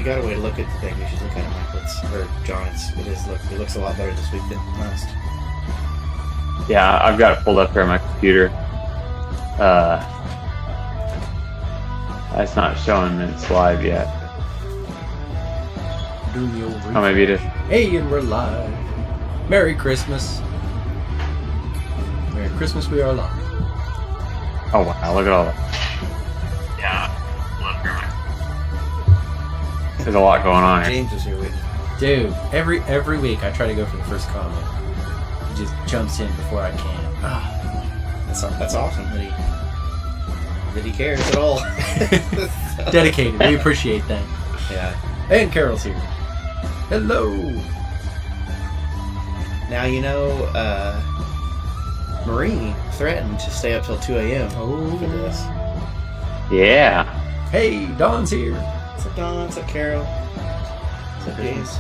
got a way to look at the thing, you should look at it, Mike. Or John, it looks a lot better this week than last. Yeah, I've got it pulled up here on my computer. It's not showing it's live yet. Oh, maybe it is. Hey, and we're live. Merry Christmas. Merry Christmas, we are live. Oh, wow, look at all that. Yeah, there's a lot going on here. James is here waiting. Dude, every week I try to go for the first comment. He just jumps in before I can. That's awesome that he cares at all. Dedicated. We appreciate that. Yeah. And Carol's here. Hello. Now, you know, Marie threatened to stay up till 2 a.m. for this. Yeah. Hey, Dawn's here. What's up, Dawn? What's up, Carol? What's up, James?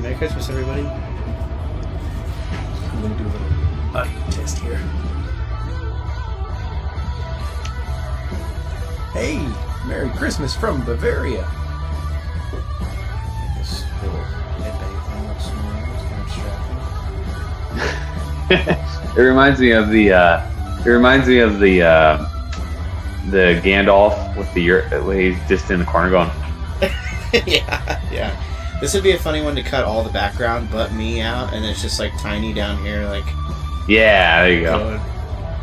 Merry Christmas, everybody. I'm going to do a little audio test here. Hey, Merry Christmas from Bavaria. This little headbang thing looks kind of distracting. It reminds me of the Gandalf with the where he's just in the corner going. Yeah. This would be a funny one to cut all the background but me out, and it's just like tiny down here, like. Yeah, there you go.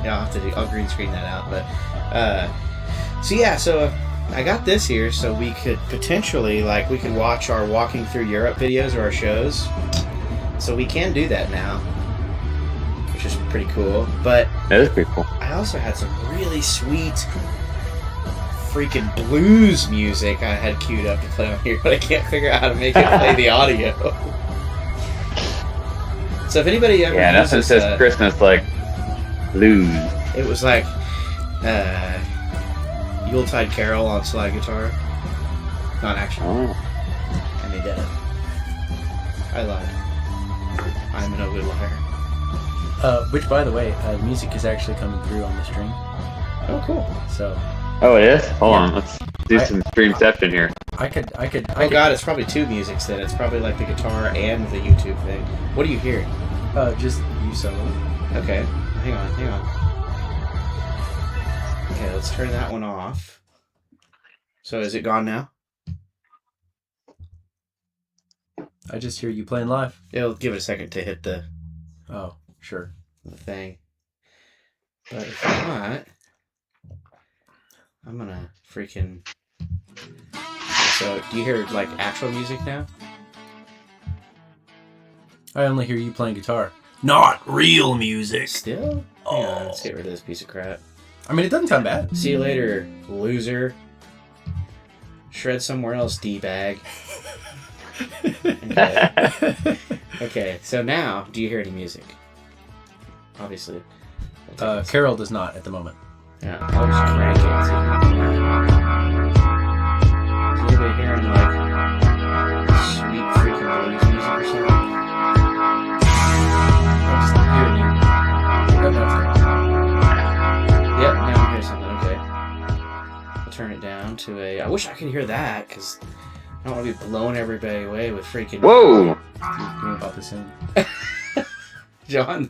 Yeah, I'll green screen that out, but. So I got this here so we could potentially, we could watch our Walking Through Europe videos or our shows. So we can do that now, which is pretty cool. But that is pretty cool. I also had some really sweet freaking blues music I had queued up to play on here, but I can't figure out how to make it play the audio. So if anybody ever nothing says Christmas like blues. It was like Yuletide Carol on slide guitar. Not actually. Oh. I made that up. I lied. I'm an ugly liar. Which, by the way, the music is actually coming through on the stream. Oh, cool. So. Oh, it is? Hold on, let's do some streamception here. I could. Oh god, it's probably two musics then. It's probably like the guitar and the YouTube thing. What are you hearing? Just you solo. Okay. Hang on. Okay, let's turn that one off. So is it gone now? I just hear you playing live. It'll give it a second to hit the Oh, sure. thing. But if not, I'm gonna freaking... So, do you hear, actual music now? I only hear you playing guitar. Not real music. Still? Hang on, let's get rid of this piece of crap. I mean, it doesn't sound bad. See you later, loser. Shred somewhere else, D-bag. Okay, so now, do you hear any music? Obviously. Carol does not at the moment. Yeah, I'll just crank it and see if we can Is anybody hearing, sweet freaking blues music or something? I'm just hearing you. Yep, now I hear something, okay. I'll turn it down to a... I wish I could hear that, because I don't want to be blowing everybody away with freaking... Whoa! You're about to sing. John...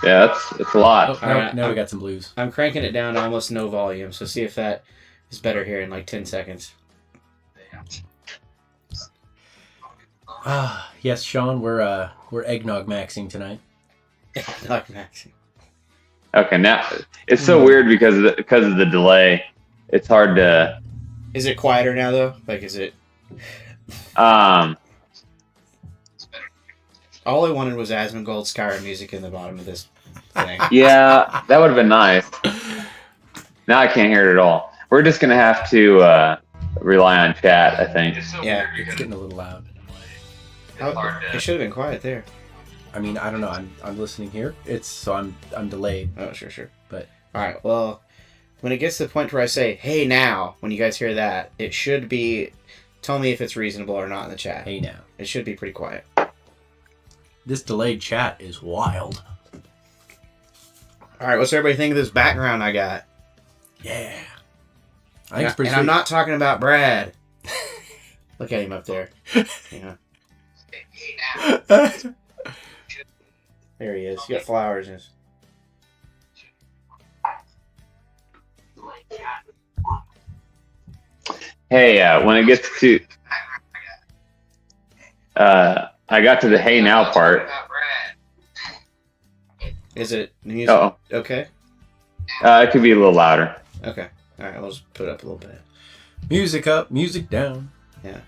Yeah, it's a lot. Oh, now we got some blues. I'm cranking it down to almost no volume, so see if that is better here in 10 seconds. Yes, Sean, we're eggnog maxing tonight. Not maxing. Okay, now it's so weird because of the delay. It's hard to. Is it quieter now though? Is it? All I wanted was Asmongold Skyrim music in the bottom of this thing. Yeah, that would have been nice. Now I can't hear it at all. We're just gonna have to rely on chat, I think. Yeah, It's getting a little loud. It should have been quiet there. I mean, I don't know. I'm listening here. I'm delayed. Oh, sure. But all right. Well, when it gets to the point where I say "Hey now," when you guys hear that, it should be. Tell me if it's reasonable or not in the chat. Hey now. It should be pretty quiet. This delayed chat is wild. All right. What's everybody think of this background I got? Yeah. I think And, it's pretty and sweet. I'm not talking about Brad. Look at him up there. Yeah. There he is. He got flowers in his... Hey, when it gets to, I got to the hey now part. Is it music? Oh, Okay. it could be a little louder. Okay. All right. We'll just put it up a little bit. Music up, music down. Yeah.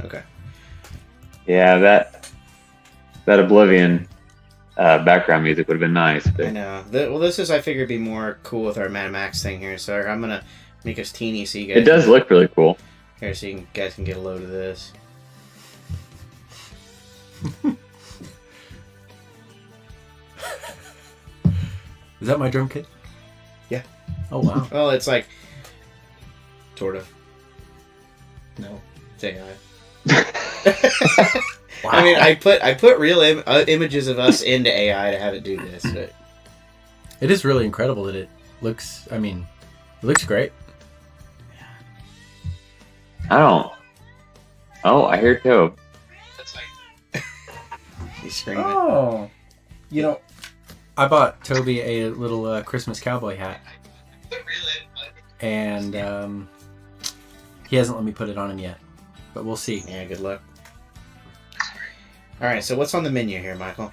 Okay. Yeah, that Oblivion background music would have been nice. I But know. Well, this is, I figured, be more cool with our Mad Max thing here. So I'm gonna make us teeny so you guys. it does look really cool. Here, so you guys can get a load of this. Is that my drum kit? Yeah. Oh, wow. Well, it's like, sort of. No. It's AI. Wow. I mean, I put real images of us into AI to have it do this. But It is really incredible that it looks, I mean, it looks great. I don't. Oh, I hear Tobe. he's screaming. Oh. You know, I bought Toby a little Christmas cowboy hat. And he hasn't let me put it on him yet. But we'll see. Yeah, good luck. All right, so what's on the menu here, Michael?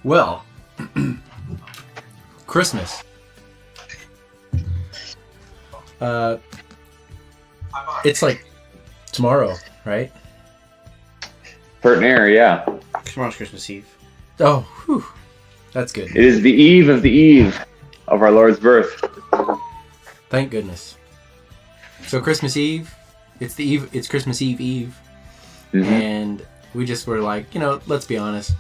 Well, Christmas. It's like tomorrow, right? Pert Air, yeah. Tomorrow's Christmas Eve. Oh, whew. That's good. It is the eve of our Lord's birth. Thank goodness. So Christmas Eve, it's Christmas Eve, Mhm. and we just were like, let's be honest,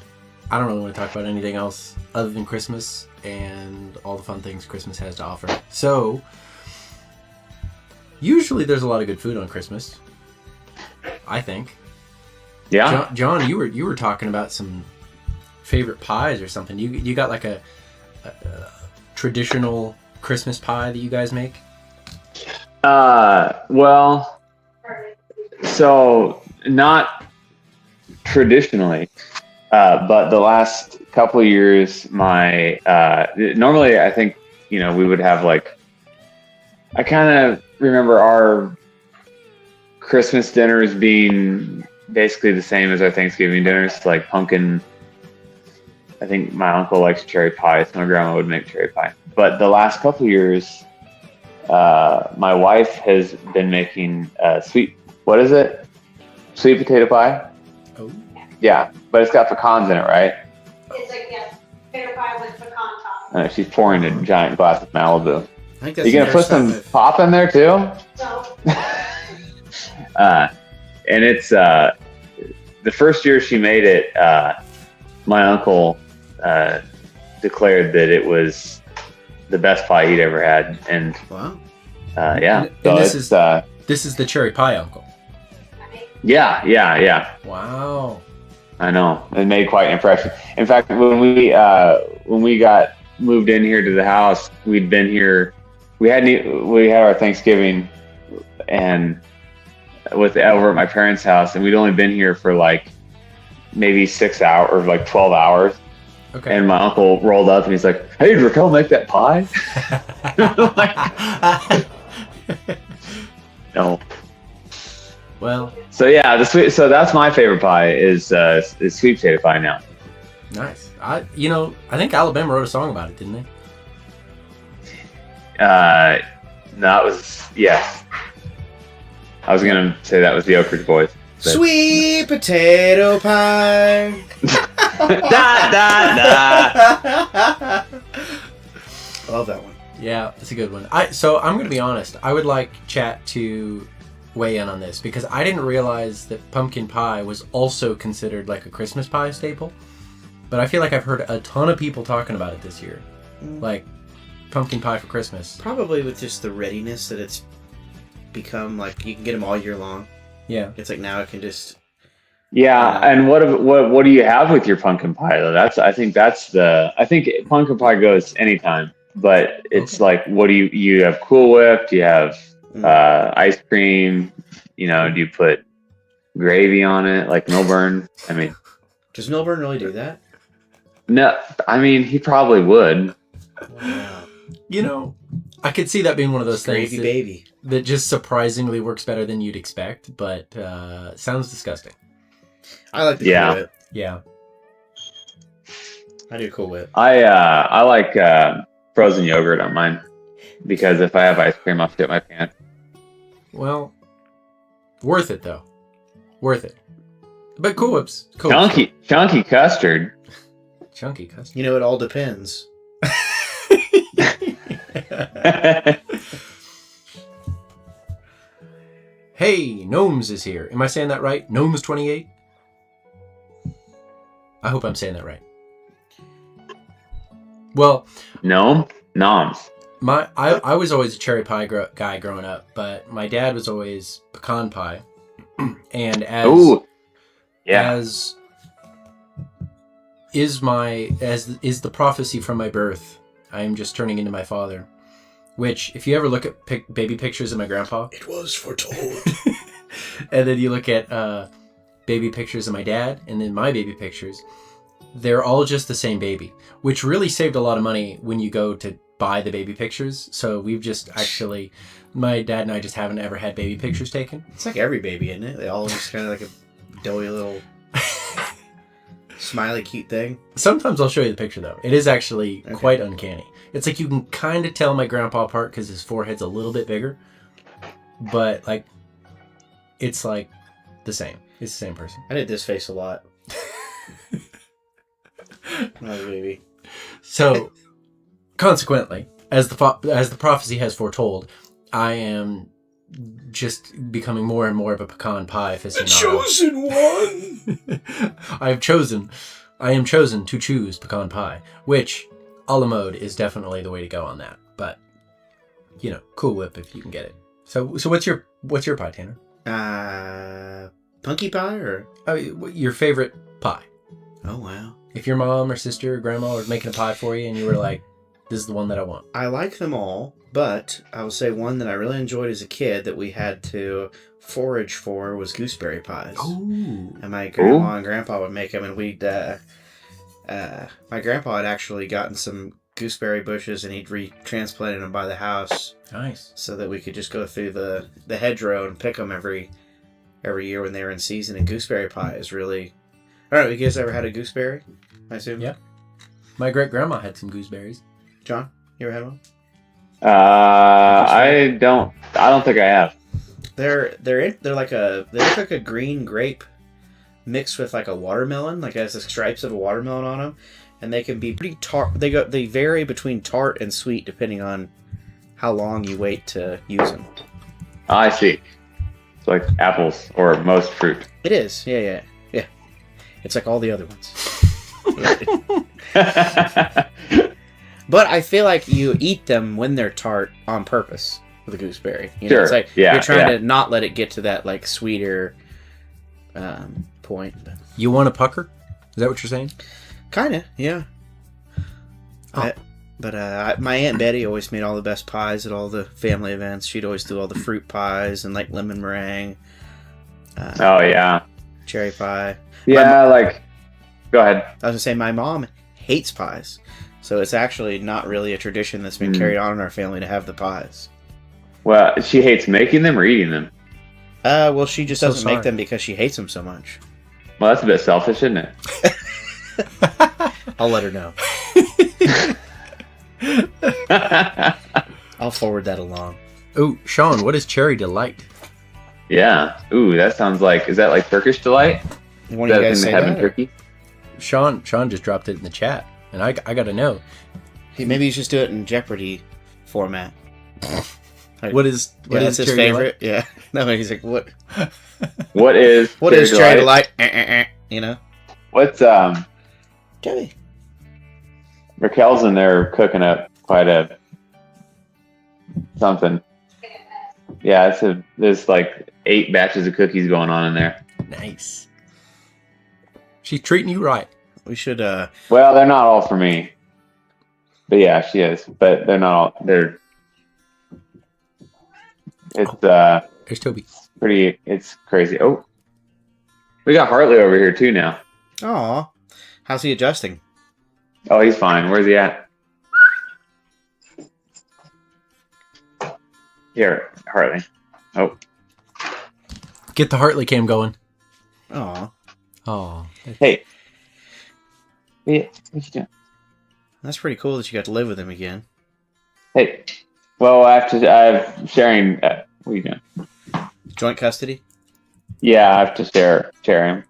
I don't really want to talk about anything else other than Christmas and all the fun things Christmas has to offer. So, usually there's a lot of good food on Christmas, I think. Yeah. John, you were talking about some favorite pies or something. You got like a traditional Christmas pie that you guys make? Well, so not traditionally, but the last couple of years, my normally I think we would have like, I kind of remember our Christmas dinners being basically the same as our Thanksgiving dinners, like pumpkin. I think my uncle likes cherry pie, so my grandma would make cherry pie. But the last couple of years, my wife has been making sweet potato pie. Oh. Yeah, but it's got pecans in it, right? It's like, yes, potato pie with pecan top. She's pouring a giant glass of Malibu. I think that's You gonna the put first time some I've- pop in there too? So, And it's the first year she made it, my uncle declared that it was the best pie he'd ever had, and Wow. yeah. And this it's, is- This is the cherry pie uncle. yeah. Wow. I know. It made quite an impression. In fact, when we got moved in here to the house, we'd been here. We had our Thanksgiving and over at my parents' house, and we'd only been here for like maybe 6 hours or like 12 hours. Okay. And my uncle rolled up and he's like, "Hey, did Raquel make that pie?" No. Well, So yeah, so that's my favorite pie is sweet potato pie now. nice. I think Alabama wrote a song about it, didn't they? That was, yes. I was gonna say that was the Oak Ridge Boys. but- Sweet potato pie. Da, da, da. I love that one. Yeah, it's a good one. So I'm going to be honest. I would like chat to weigh in on this because I didn't realize that pumpkin pie was also considered like a Christmas pie staple. But I feel like I've heard a ton of people talking about it this year. Like pumpkin pie for Christmas. Probably with just the readiness that it's become, like you can get them all year long. Yeah. It's like now it can just... Yeah, and what do you have with your pumpkin pie though? I think pumpkin pie goes anytime. but it's like, what do you have Cool Whip? Do you have ice cream? You know, do you put gravy on it like Milburn? I mean, Does Milburn really do that? no, I mean, he probably would. Wow. You know, I could see that being one of those things Gravy baby. that just surprisingly works better than you'd expect, but sounds disgusting. I like the Yeah. Cool Whip. Yeah. I do Cool Whip. I like frozen yogurt on mine because if I have ice cream, I'll shit my pants. Well, worth it though. Worth it. But Cool Whips. Cool Chunky custard. Chunky custard. You know, it all depends. Hey, Gnomes is here. Am I saying that right? Gnomes 28? I hope I'm saying that right. Well, Noms. I was always a cherry pie guy growing up, but my dad was always pecan pie. And as is the prophecy from my birth, I am just turning into my father. Which, if you ever look at baby pictures of my grandpa, It was foretold. and then you look at baby pictures of my dad, and then my baby pictures, they're all just the same baby, which really saved a lot of money when you go to buy the baby pictures. So we've just actually, my dad and I just haven't ever had baby pictures taken. It's like every baby, isn't it? They all just kind of like a doughy little smiley cute thing. Sometimes I'll show you the picture though. It is actually Okay. quite uncanny. It's like you can kind of tell my grandpa apart because his forehead's a little bit bigger, but like, it's like the same. It's the same person. I did this face a lot. When I was a baby. So, consequently, as the prophecy has foretold, I am just becoming more and more of a pecan pie aficionado. One! I am chosen to choose pecan pie, which a la mode is definitely the way to go on that. But, you know, Cool Whip if you can get it. So what's your pie, Tanner? Punky pie or? Your favorite pie? Oh, wow. If your mom or sister or grandma was making a pie for you and you were like, this is the one that I want. I like them all, but I will say one that I really enjoyed as a kid that we had to forage for was gooseberry pies. Ooh. And my grandma and grandpa would make them, and we'd, my grandpa had actually gotten some gooseberry bushes and he'd retransplanted them by the house Nice. so that we could just go through the hedgerow and pick them every year when they were in season. And gooseberry pie is really, I don't know, you guys ever had a gooseberry? I assume? Yeah. My great grandma had some gooseberries. John, you ever had one? I don't think I have. They look like a green grape mixed with like a watermelon, like it has the stripes of a watermelon on them, and they can be pretty tart. They vary between tart and sweet depending on how long you wait to use them. I see. It's like apples or most fruit. It is, yeah. It's like all the other ones. But I feel like you eat them when they're tart on purpose with a gooseberry. You know, Sure. it's like Yeah, you're trying yeah. to not let it get to that like sweeter point. You want a pucker? Is that what you're saying? Kind of, yeah. Oh. My Aunt Betty always made all the best pies at all the family events. She'd always do all the fruit pies and like lemon meringue, Oh yeah. cherry pie. Yeah, go ahead. I was gonna say my mom hates pies, so it's actually not really a tradition that's been carried on in our family to have the pies. Well, she hates making them or eating them. Well, she just So doesn't make sorry. them because she hates them so much. Well, that's a bit selfish, isn't it? I'll let her know. I'll forward that along. Oh, Sean, what is Cherry Delight? Yeah. Ooh, that sounds like, is that like Turkish delight? One Is of you that guys thing say they have in that? Or- Turkey? Sean just dropped it in the chat, and I got to know. Maybe he's just do it in Jeopardy format. What is That's his Cherry favorite. Yeah. No, he's like, what? What is What is cherry delight? You know. What's Cherry. Raquel's in there cooking up quite a something. Yeah, there's like 8 batches of cookies going on in there. Nice. She's treating you right. We should. Well, they're not all for me. But yeah, she is. But they're not all. They're. It's There's Toby. pretty. It's crazy. Oh, we got Hartley over here too now. Aw. How's he adjusting? Oh, he's fine. Where's he at? Here, Hartley. Oh, Get the Hartley cam going. Aw. Oh. hey. Yeah, what you doing? That's pretty cool that you got to live with him again. Hey. Well, I'm sharing. What are you doing? Joint custody? Yeah, I have to share him.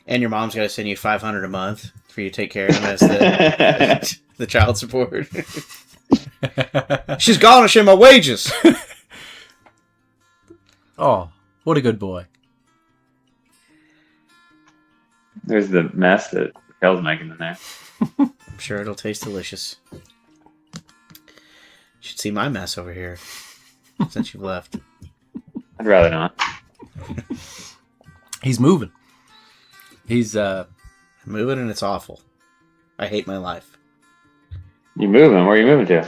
And your mom's got to send you $500 a month for you to take care of him as the, the child support. She's garnishing my wages. Oh, what a good boy. There's the mess that Kel's making in there. I'm sure it'll taste delicious. You should see my mess over here since you've left. I'd rather not. He's moving. He's Moving and it's awful. I hate my life. You moving? Where are you moving to?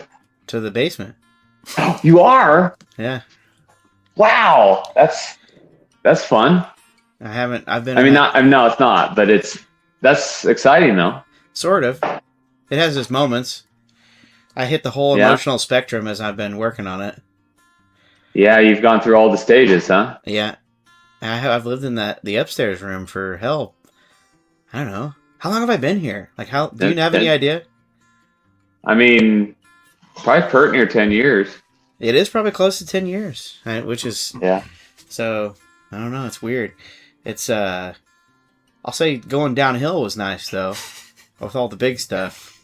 To the basement. You are? Yeah. Wow, that's fun. I've been. I mean, no, it's not, but that's exciting though. Sort of. It has its moments. I hit the whole Yeah. emotional spectrum as I've been working on it. Yeah, you've gone through all the stages, huh? Yeah. I've lived in the upstairs room for hell. I don't know. How long have I been here? Like, how do you have any idea? I mean, probably pert near 10 years. It is probably close to 10 years, right? Which is Yeah. so. I don't know. It's weird. It's I'll say going downhill was nice though, with all the big stuff.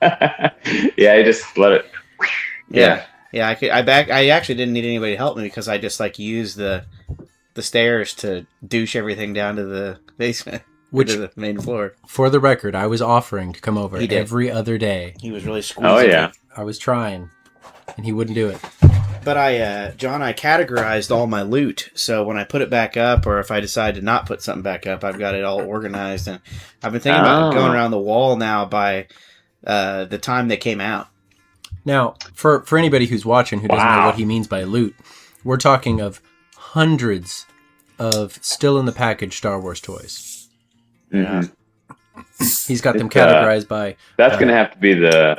Yeah, you just let it. Yeah. Yeah, I actually didn't need anybody to help me because I just like used the stairs to douche everything down to the basement, Which, to the main floor. for the record, I was offering to come over He did. every other day. He was really squeezing. Oh yeah. I was trying, and he wouldn't do it. But I categorized all my loot, so when I put it back up, or if I decide to not put something back up, I've got it all organized, and I've been thinking about going around the wall now by the time they came out. Now, for anybody who's watching who doesn't know Wow. what he means by loot, we're talking of hundreds of still in the package Star Wars toys. Mhm. He's got them It's, categorized by That's gonna have to be the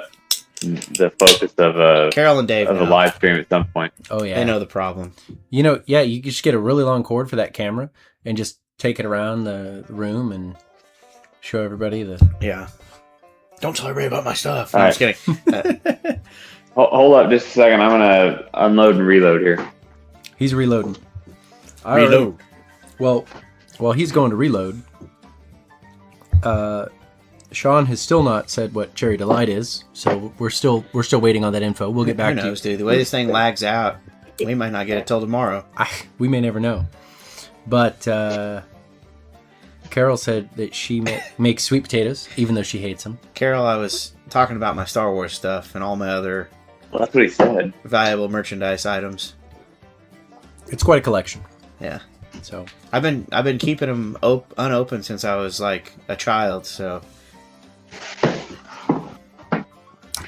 focus of a Carol and Dave, know. live stream at some point. oh yeah. They know the problem. You know, yeah, you just get a really long cord for that camera and just take it around the room and show everybody the Yeah. Don't tell everybody about my stuff. All I'm right. just kidding. Hold up just a second. I'm gonna unload and reload here. He's reloading. Reload. Well, while he's going to reload, Sean has still not said what Cherry Delight is, so we're still waiting on that info. We'll get back Who to you. knows, dude? The way this thing lags out, we might not get it till tomorrow. We may never know. But Carol said that she makes sweet potatoes, even though she hates them. Carol, I was talking about my Star Wars stuff and all my other Well, that's what he said. valuable merchandise items. It's quite a collection. Yeah. So I've been keeping them unopened since I was like a child. So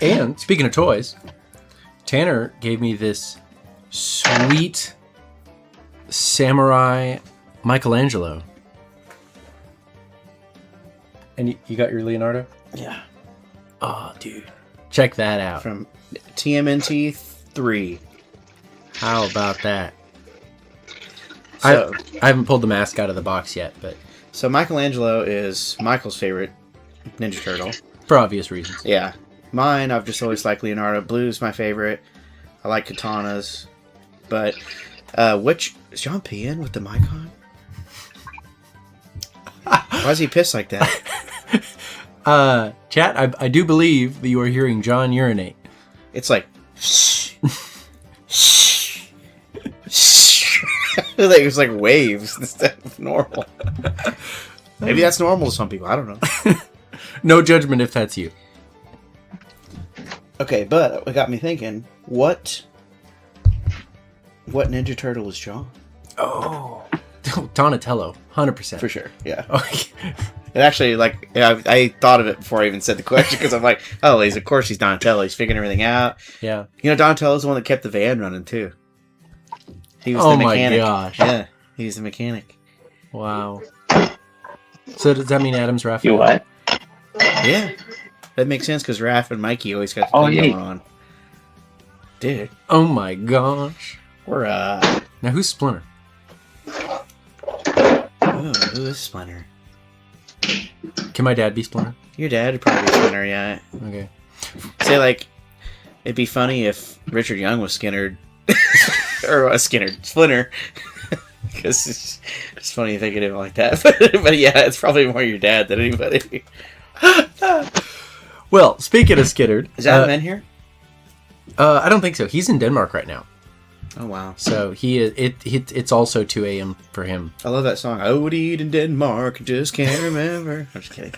And speaking of toys, Tanner gave me this sweet samurai Michelangelo. And you got your Leonardo? yeah, Oh, dude. Check that out. from TMNT 3. How about that? So, I haven't pulled the mask out of the box yet, but so Michelangelo is Michael's favorite Ninja Turtle. for obvious reasons. Yeah, mine. I've just always liked Leonardo. Blue's my favorite. I like katanas, but which is John P in with the mic on? Why is he pissed like that? Chat, I do believe that you are hearing John urinate. It's like shh, shh, shh. Like it was like waves instead of normal. Maybe that's normal to some people. I don't know. No judgment if that's you. Okay, but it got me thinking. What Ninja Turtle is John? Oh. Donatello, 100%. For sure. Yeah. Okay. It actually, like, I thought of it before I even said the question because I'm like, oh, of course he's Donatello. He's figuring everything out. Yeah. You know, Donatello's the one that kept the van running too. He was Oh the mechanic. my gosh. Yeah, he's the mechanic. Wow. So does that mean Adam's Raphael? You what? Yeah, that makes sense because Raph and Mikey always got the Oh, thing neat. going on. Dude, Oh my gosh. we're Now who's Splinter? oh, who is Splinter? Can my dad be Splinter? Your dad would probably be Splinter, yeah. Okay. Say like, it'd be funny if Richard Young was Skinnerd, or Splinter, because it's funny thinking of it like that. But yeah, it's probably more your dad than anybody. Well, speaking of Skinnerd, Is Adam in here? I don't think so. He's in Denmark right now, Oh wow, so he is. It's also 2 a.m. for him. I love that song. I would eat in Denmark, just can't remember. I'm just kidding.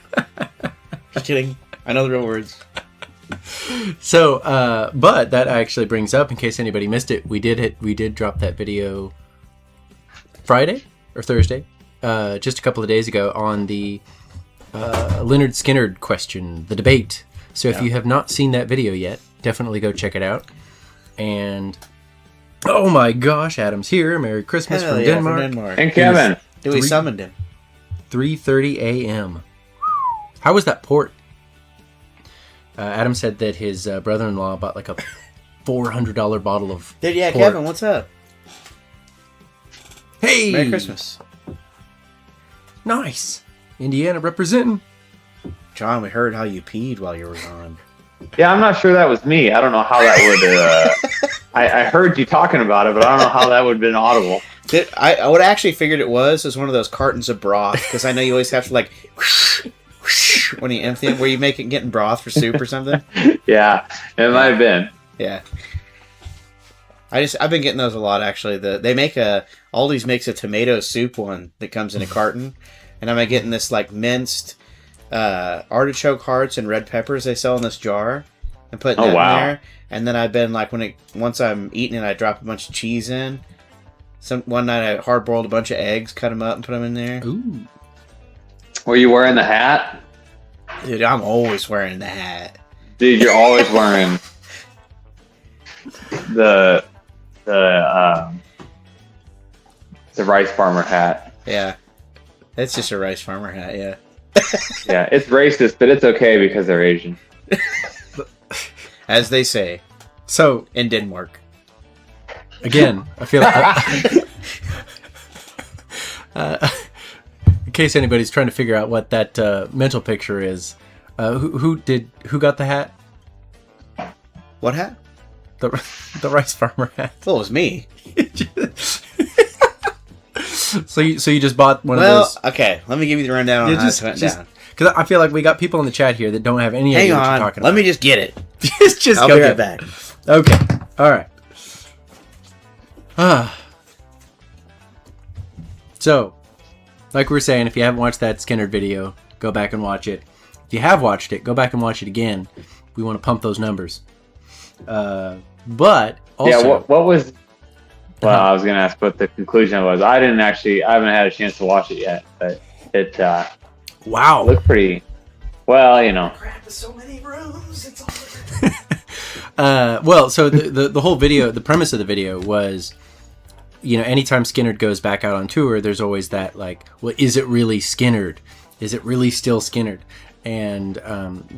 Just kidding. I know the real words. So, but that actually brings up, in case anybody missed it, we did drop that video Friday or Thursday, just a couple of days ago on the Leonard Skinnerd question, the debate. So if you have not seen that video yet, definitely go check it out. And oh my gosh, Adam's here. Merry Christmas Hell from yeah, Denmark. Denmark. And Kevin. We summoned him. 3:30 a.m. How was that port? Adam said that his brother-in-law bought like a $400 bottle of Dude, yeah, port. Kevin, what's up? Hey! Merry Christmas. Nice. Indiana representing. John, we heard how you peed while you were gone. Yeah, I'm not sure that was me. I don't know how that would. I heard you talking about it, but I don't know how that would have been audible. I would actually figured it was one of those cartons of broth, because I know you always have to like when you empty it, where you make it getting broth for soup or something. Yeah, it might have been. Yeah. I've been getting those a lot actually. They make Aldi's makes a tomato soup one that comes in a carton, and I'm getting this like minced artichoke hearts and red peppers they sell in this jar, and putting that in there. And then I've been like once I'm eating it, I drop a bunch of cheese in. One night I hard boiled a bunch of eggs, cut them up, and put them in there. Ooh. Were you wearing the hat? Dude, I'm always wearing the hat. Dude, you're always wearing the rice farmer hat. Yeah, it's just a rice farmer hat. Yeah. Yeah, it's racist, but it's okay because they're Asian. As they say So, in Denmark. again, I feel in case anybody's trying to figure out what that mental picture is, who got the hat? What hat? The rice farmer hat. Well, it was me. So you just bought one of Well, those. okay. Let me give you the rundown on how it went down. Because I feel like we got people in the chat here that don't have any Hang idea what you're on. talking Let about. me just get it. just I'll go be get right it. back. Okay. All right. So, like we were saying, if you haven't watched that Skinnerd video, go back and watch it. If you have watched it, go back and watch it again. We want to pump those numbers. But also, Yeah, what was? Well, I was gonna ask what the conclusion was. I haven't had a chance to watch it yet, but it wow. looked pretty. Well, you know. Crap, there's so many rooms. It's all Well, so the whole video, the premise of the video was, anytime Skinnerd goes back out on tour, there's always that like, well, is it really Skinnerd? Is it really still Skinnerd? And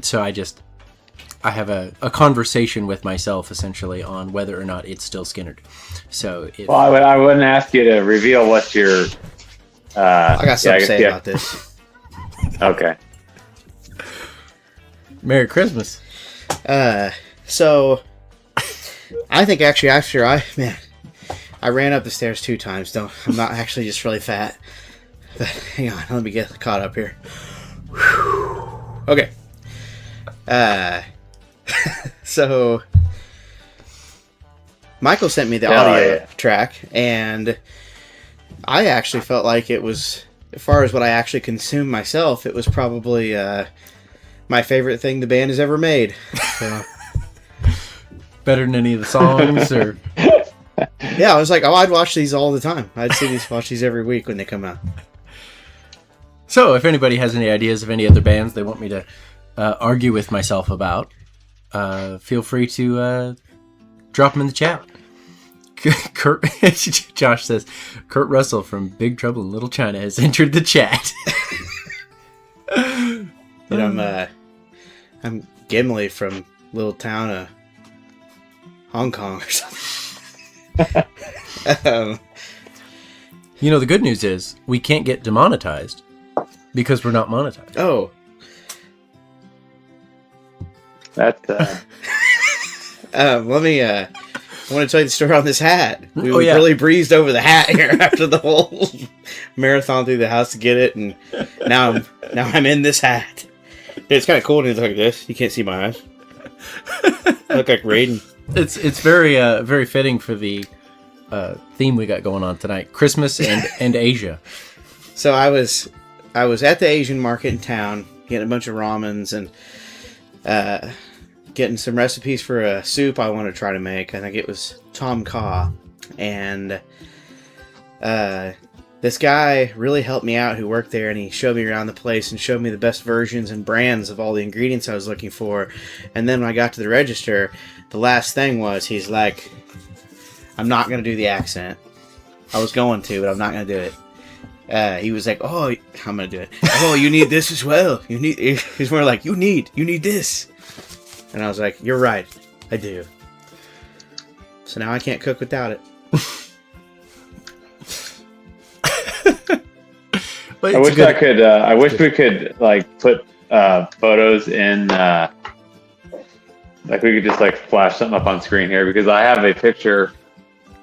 so I have a conversation with myself essentially on whether or not it's still Skinnerd. So Well, I wouldn't ask you to reveal what your. I got something to say about this. Okay. Merry Christmas. So I think actually after I ran up the stairs 2 times. I'm not actually just really fat. But hang on, let me get caught up here. Whew. Okay. So Michael sent me the audio track, and I actually felt like it was, as far as what I actually consumed myself, it was probably my favorite thing the band has ever made. So. Better than any of the songs, or Yeah, I was like, I'd watch these all the time. Watch these every week when they come out. So, if anybody has any ideas of any other bands they want me to argue with myself about, feel free to drop them in the chat. Josh says, Kurt Russell from Big Trouble in Little China has entered the chat. And I'm Gimli from little town of Hong Kong or something. The good news is we can't get demonetized because we're not monetized. Oh. That's I want to tell you the story on this hat. We yeah. really breezed over the hat here after the whole marathon through the house to get it, and now I'm in this hat. It's kind of cool to look like this. You can't see my eyes. I look like Raiden. It's very very fitting for the theme we got going on tonight: Christmas and Asia. So I was at the Asian market in town, getting a bunch of ramens and getting some recipes for a soup I want to try to make. I think it was Tom Kha. And this guy really helped me out who worked there, and he showed me around the place and showed me the best versions and brands of all the ingredients I was looking for. And then when I got to the register, the last thing was, he's like, I'm not going to do the accent. I was going to, but I'm not going to do it. He was like, oh, I'm going to do it. Oh, you need this as well. He's more like, you need this. And I was like, you're right. I do. So now I can't cook without it. I wish we could like put photos in like we could just like flash something up on screen here, because I have a picture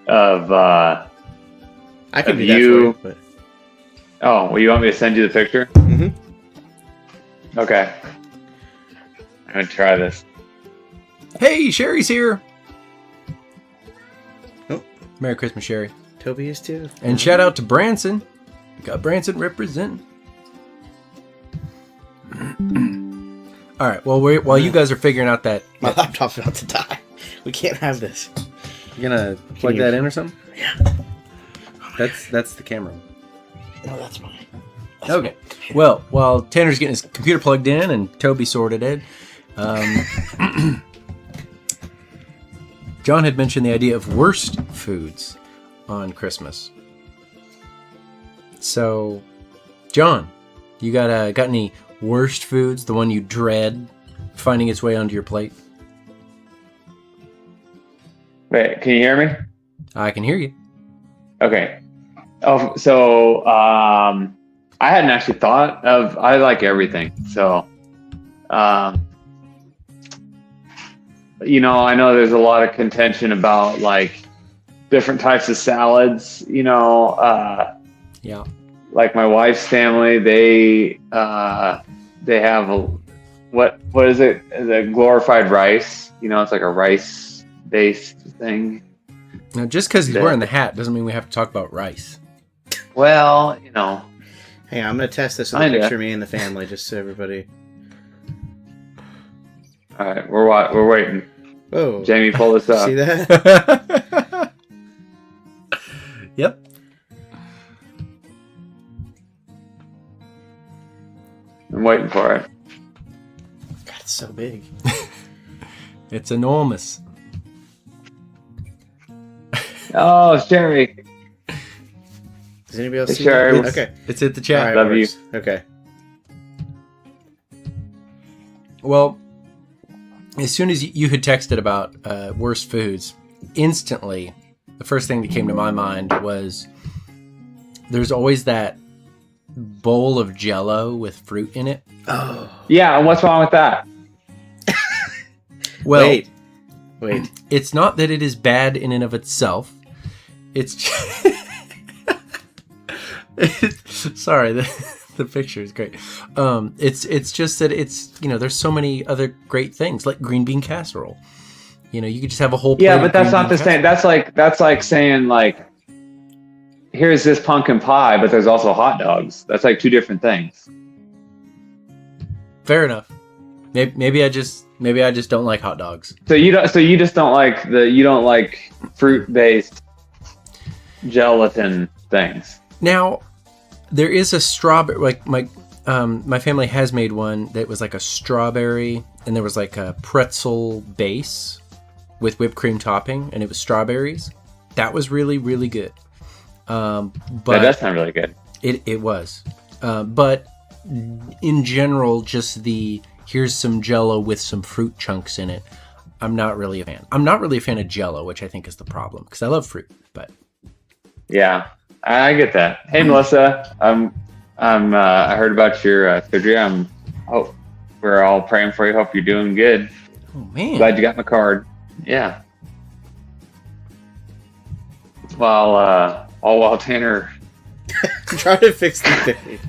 of I can of do you. that for you, Oh, well, you want me to send you the picture? Mm-hmm. Okay. I'm gonna try this. Hey, Sherry's here. Oh. Merry Christmas, Sherry. Toby is too. And shout out to Branson. We got Branson representing. All right. Well, while you guys are figuring out that, My laptop's about to die. We can't have this. you're gonna plug that in or something. Yeah. That's the camera. No, that's mine. Okay. Well, while Tanner's getting his computer plugged in and Toby sorted it, John had mentioned the idea of worst foods on Christmas. So, John, you got any worst foods? The one you dread finding its way onto your plate? Wait, can you hear me? I can hear you. Okay. Oh, so I hadn't actually thought of. I like everything. So, I know there's a lot of contention about like different types of salads. Yeah. Like my wife's family, they have what is it? The glorified rice. It's like a rice based thing. Now, just because he's wearing the hat doesn't mean we have to talk about rice. Well, Hang on, I'm going to test this with a picture of me and the family, just so everybody... All right, we're waiting. Whoa. Jamie, pull this up. See that? Yep. I'm waiting for it. God, it's so big. It's enormous. Oh, Sherry. Does anybody else see Sure. that? Okay. It's at the chat. All right, Love works. Okay. Well, as soon as you had texted about worst foods, instantly, the first thing that came to my mind was there's always that bowl of Jell-O with fruit in it. Oh. Yeah, and what's wrong with that? Well, Wait. it's not that it is bad in and of itself. It's sorry, the picture is great. It's just that it's there's so many other great things like green bean casserole. You could just have a whole plate. Yeah, but that's not the same. That's like saying like, here's this pumpkin pie, but there's also hot dogs. That's like two different things. Fair enough. Maybe I just don't like hot dogs. So you just don't like fruit based gelatin things. Now, There is a strawberry, like my family has made one that was like a strawberry, and there was like a pretzel base with whipped cream topping, and it was strawberries. That was really, really good. But that does sound really good. It was. But in general, just here's some Jell-O with some fruit chunks in it. I'm not really a fan. I'm not really a fan of Jell-O, which I think is the problem, because I love fruit. But yeah, I get that. Hey, Melissa, I heard about your surgery. We're all praying for you. Hope you're doing good. Oh man, glad you got my card. Yeah. While Tanner try to fix the thing.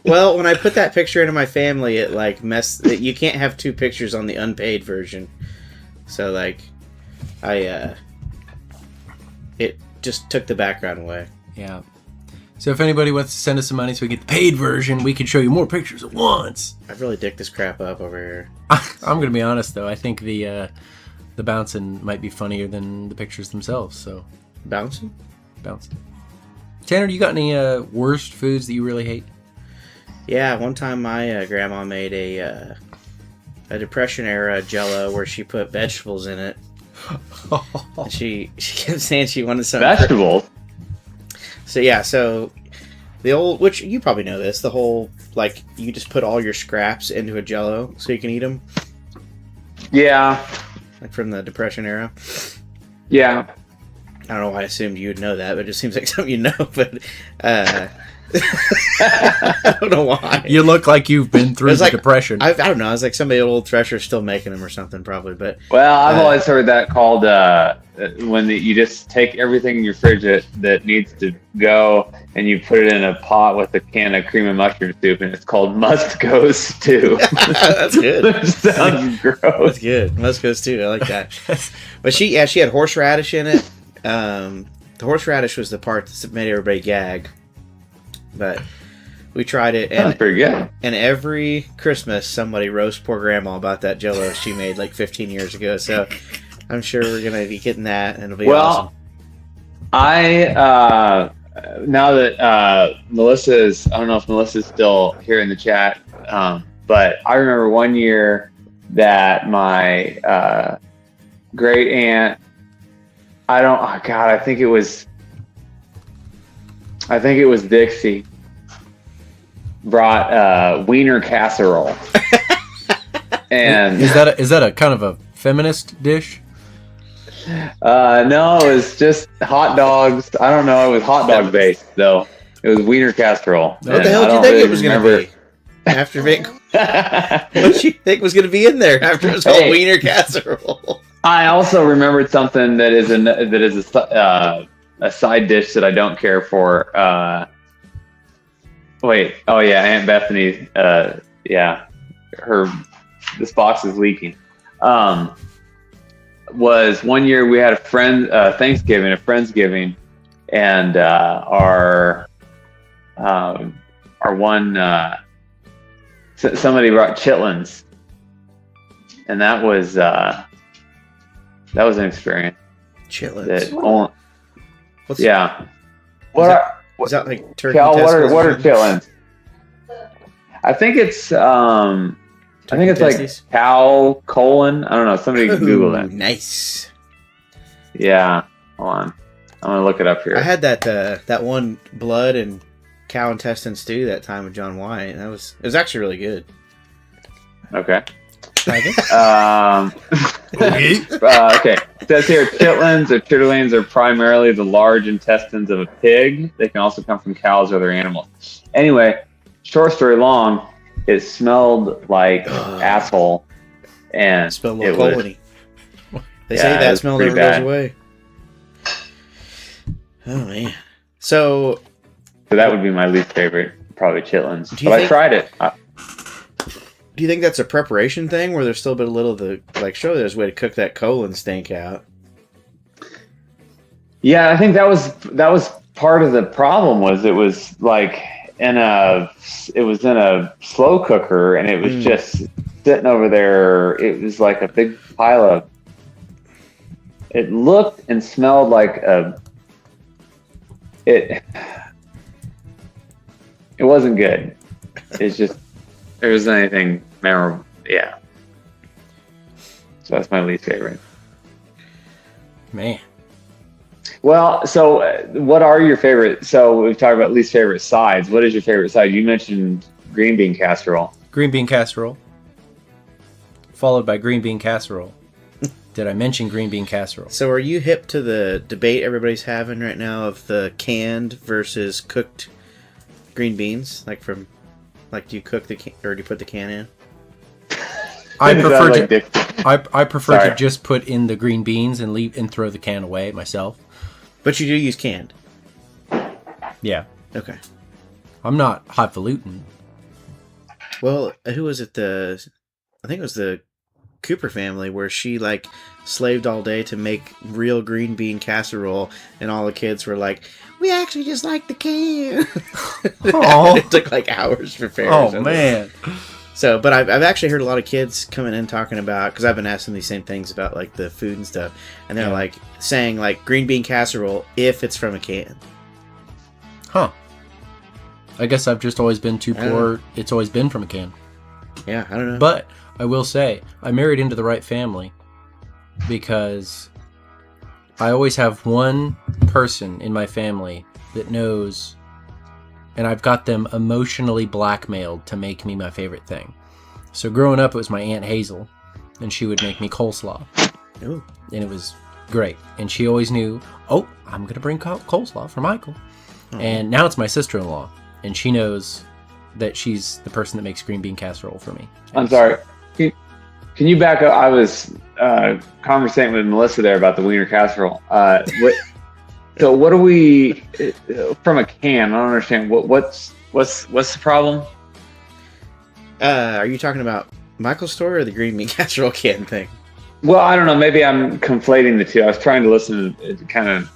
Well, when I put that picture into my family, it like you can't have two pictures on the unpaid version. So like, it just took the background away. Yeah. So if anybody wants to send us some money so we get the paid version, we can show you more pictures at once. I've really dicked this crap up over here. I'm gonna be honest though. I think the bouncing might be funnier than the pictures themselves. So bouncing. Tanner, you got any worst foods that you really hate? Yeah, one time my grandma made a Depression era Jell-O where she put vegetables in it. And she kept saying she wanted some vegetables. So the old, which you probably know this, the whole like you just put all your scraps into a Jell-O so you can eat them. Yeah, like from the Depression era. Yeah. I don't know why I assumed you would know that, but it just seems like something you know. But I don't know why. You look like you've been through the Depression. I don't know. I was like somebody at Old Thresher's still making them or something, probably. But I've always heard that called when you just take everything in your fridge that needs to go and you put it in a pot with a can of cream and mushroom soup, and it's called Must Go Stew. That's good. That sounds gross. That's good. Must Go Stew. I like that. But she had horseradish in it. The horseradish was the part that made everybody gag. But we tried it, and that's pretty good. And every Christmas, somebody roasts poor grandma about that Jell-O she made like 15 years ago. So I'm sure we're gonna be getting that, and it'll be awesome. Now that Melissa is, I don't know if Melissa's still here in the chat, but I remember one year that my great aunt, I think it was Dixie, brought wiener casserole. And is that a kind of a feminist dish? No, it was just hot dogs. I don't know. It was hot dog based though. It was wiener casserole. What the hell did you think it was going to be? After Vic, what did you think was going to be in there after it was all wiener casserole? I also remembered something that is a side dish that I don't care for. Aunt Bethany. This box is leaking. Was one year we had a Friendsgiving, and our one somebody brought chitlins, and that was an experience. Chitlins. What are is that like turkey? Cal, what are chitlins? I think it's like cow colon. I don't know. Somebody can Google that. Nice. Yeah. Hold on. I'm gonna look it up here. I had that one blood and cow intestine stew that time with John White. It was actually really good. Okay. Okay. Okay. It says here chitlins or chitterlings are primarily the large intestines of a pig. They can also come from cows or other animals. Anyway, short story long, it smelled like asshole, and it smelled a little colony. They say that smell never goes away. Oh man. So that would be my least favorite, probably chitlins. But I tried it. Do you think that's a preparation thing, where there's still been a little of the surely there's a way to cook that colon stink out? Yeah, I think that was part of the problem. Was it was like in a slow cooker, and it was just sitting over there. It was like a big pile of. It looked and smelled like It wasn't good. It's just there wasn't anything memorable. Yeah. So that's my least favorite. Man. Well, so what are your favorite? So we've talked about least favorite sides. What is your favorite side? You mentioned green bean casserole. Green bean casserole. Followed by green bean casserole. Did I mention green bean casserole? So are you hip to the debate everybody's having right now of the canned versus cooked green beans? Do you cook or do you put the can in? I prefer Like I prefer Sorry. to just put in the green beans and leave and throw the can away myself. But you do use canned. Yeah. Okay. I'm not highfalutin. Well, who was it? I think it was the Cooper family where she like slaved all day to make real green bean casserole, and all the kids were like, "We actually just like the can." Aw. It took like hours to prepare. Oh man. So, but I've actually heard a lot of kids coming in talking about, because I've been asking these same things about like the food and stuff, and they're Yeah. like saying like green bean casserole if it's from a can. Huh. I guess I've just always been too I don't poor. It's always been from a can. Yeah, I don't know. But I will say, I married into the right family because I always have one person in my family that knows, and I've got them emotionally blackmailed to make me my favorite thing. So growing up, it was my Aunt Hazel, and she would make me coleslaw. Ooh. And it was great. And she always knew, oh, I'm going to bring coleslaw for Michael. Oh. And now it's my sister-in-law, and she knows that she's the person that makes green bean casserole for me. I'm sorry. Can you back up? I was conversating with Melissa there about the wiener casserole. So what do we from a can? I don't understand. What's the problem? Are you talking about Michael's story or the green bean casserole can thing? Well, I don't know. Maybe I'm conflating the two. I was trying to listen to kind of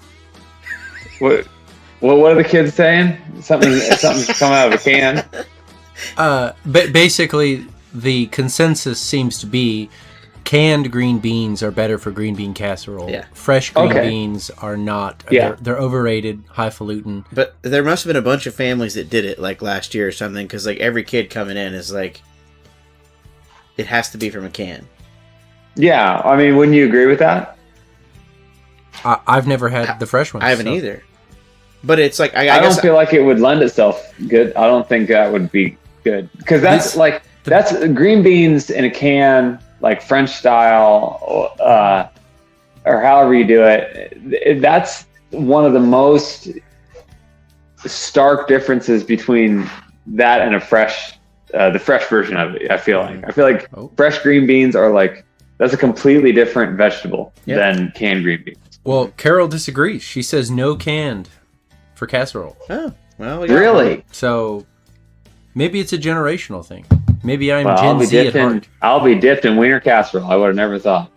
what are the kids saying? Something's coming out of a can. Basically, the consensus seems to be canned green beans are better for green bean casserole. Yeah. Fresh green Okay. beans are not. Yeah. They're overrated, highfalutin. But there must have been a bunch of families that did it like last year or something, because like every kid coming in is like, it has to be from a can. Yeah, I mean, wouldn't you agree with that? I've never had the fresh ones. I haven't so- either. But it's like I I guess don't feel like it would lend itself good. I don't think that would be good because that's that's green beans in a can, like French style, or however you do it. That's one of the most stark differences between that and a fresh, the fresh version of it. I feel like Oh. fresh green beans are like that's a completely different vegetable Yep. than canned green beans. Well, Carol disagrees. She says no canned for casserole. Oh, well, we got Really? So maybe it's a generational thing. Maybe I'm Well, Gen Z at heart. I'll be dipped in wiener casserole. I would have never thought.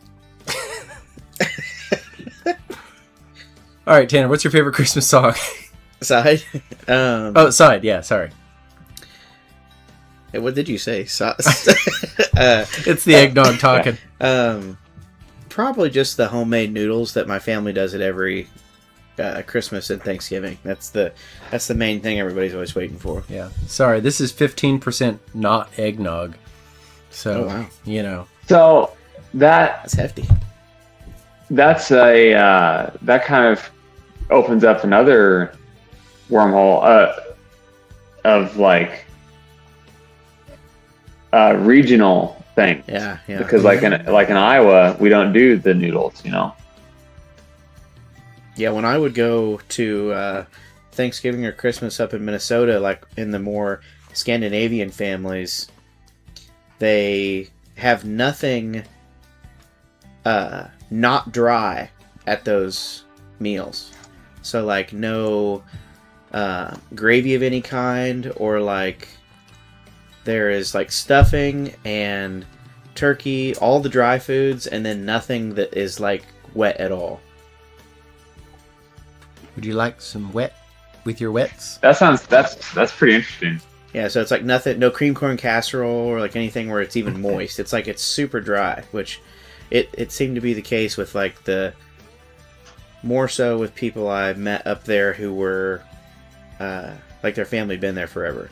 All right, Tanner, what's your favorite Christmas song? Side. Oh, side. Yeah, sorry. What did you say? It's the eggnog talking. Probably just the homemade noodles that my family does at every Christmas and Thanksgiving. That's the main thing everybody's always waiting for. Yeah. Sorry, this is 15% not eggnog. So, Oh, wow. you know. So That's hefty. that's that kind of opens up another wormhole of like regional thing. Yeah, yeah. Because like in Iowa, we don't do the noodles, you know. Yeah, when I would go to Thanksgiving or Christmas up in Minnesota, like in the more Scandinavian families, they have nothing not dry at those meals. So like no gravy of any kind, or like there is like stuffing and turkey, all the dry foods, and then nothing that is like wet at all. Would you like some wet with your wets? That's pretty interesting. Yeah, so it's like nothing, no cream corn casserole or like anything where it's even moist. It's like it's super dry, which it seemed to be the case with like the more so with people I've met up there who were like their family had been there forever.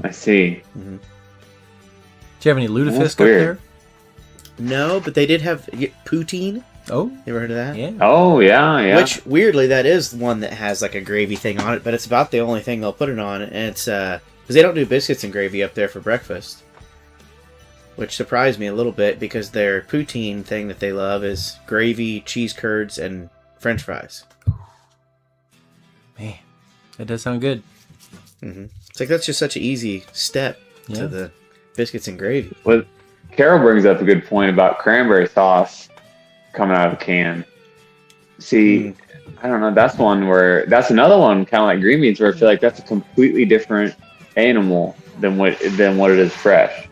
I see. Hmm. Do you have any lutefisk That's up weird. there? No, but they did have poutine. Oh, You ever heard of that? yeah. Oh, yeah. Which, weirdly, that is one that has like a gravy thing on it, but it's about the only thing they'll put it on. And it's, because they don't do biscuits and gravy up there for breakfast. Which surprised me a little bit because their poutine thing that they love is gravy, cheese curds, and french fries. Man, that does sound good. Hmm. It's like that's just such an easy step Yeah. to the biscuits and gravy. Well, Carol brings up a good point about cranberry sauce coming out of a can. See, I don't know. That's another one kind of like green beans, where I feel like that's a completely different animal than what it is fresh.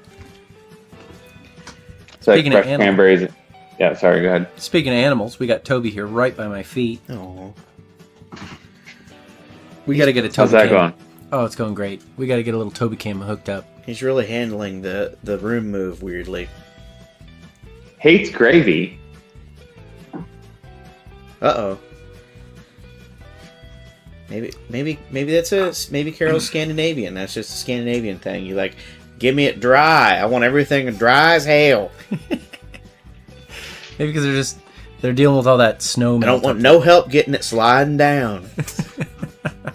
So Speaking like of fresh animal- cranberries. Yeah, sorry. Go ahead. Speaking of animals, we got Toby here right by my feet. Oh, We got to get a Toby How's that cam. going? Oh, it's going great. We got to get a little Toby cam hooked up. he's really handling the room move weirdly. Hates gravy. Uh-oh. Maybe maybe Carol's Scandinavian. That's just a Scandinavian thing. You like, give me it dry. I want everything dry as hell. Maybe because they're dealing with all that snow. I melt don't want up no help getting it sliding down. there.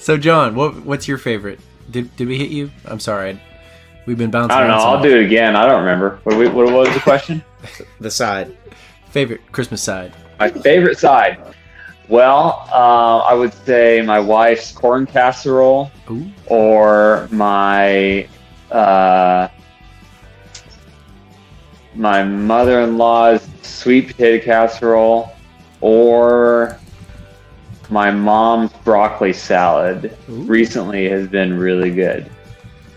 So, John, what's your favorite? Did we hit you? I'm sorry. We've been bouncing. I don't know. around so I'll much. do it again. I don't remember. What was the question? The side. Favorite Christmas side. My favorite side. Well, I would say my wife's corn casserole, Ooh. or my mother-in-law's sweet potato casserole, or my mom's broccoli salad. Ooh. Recently has been really good.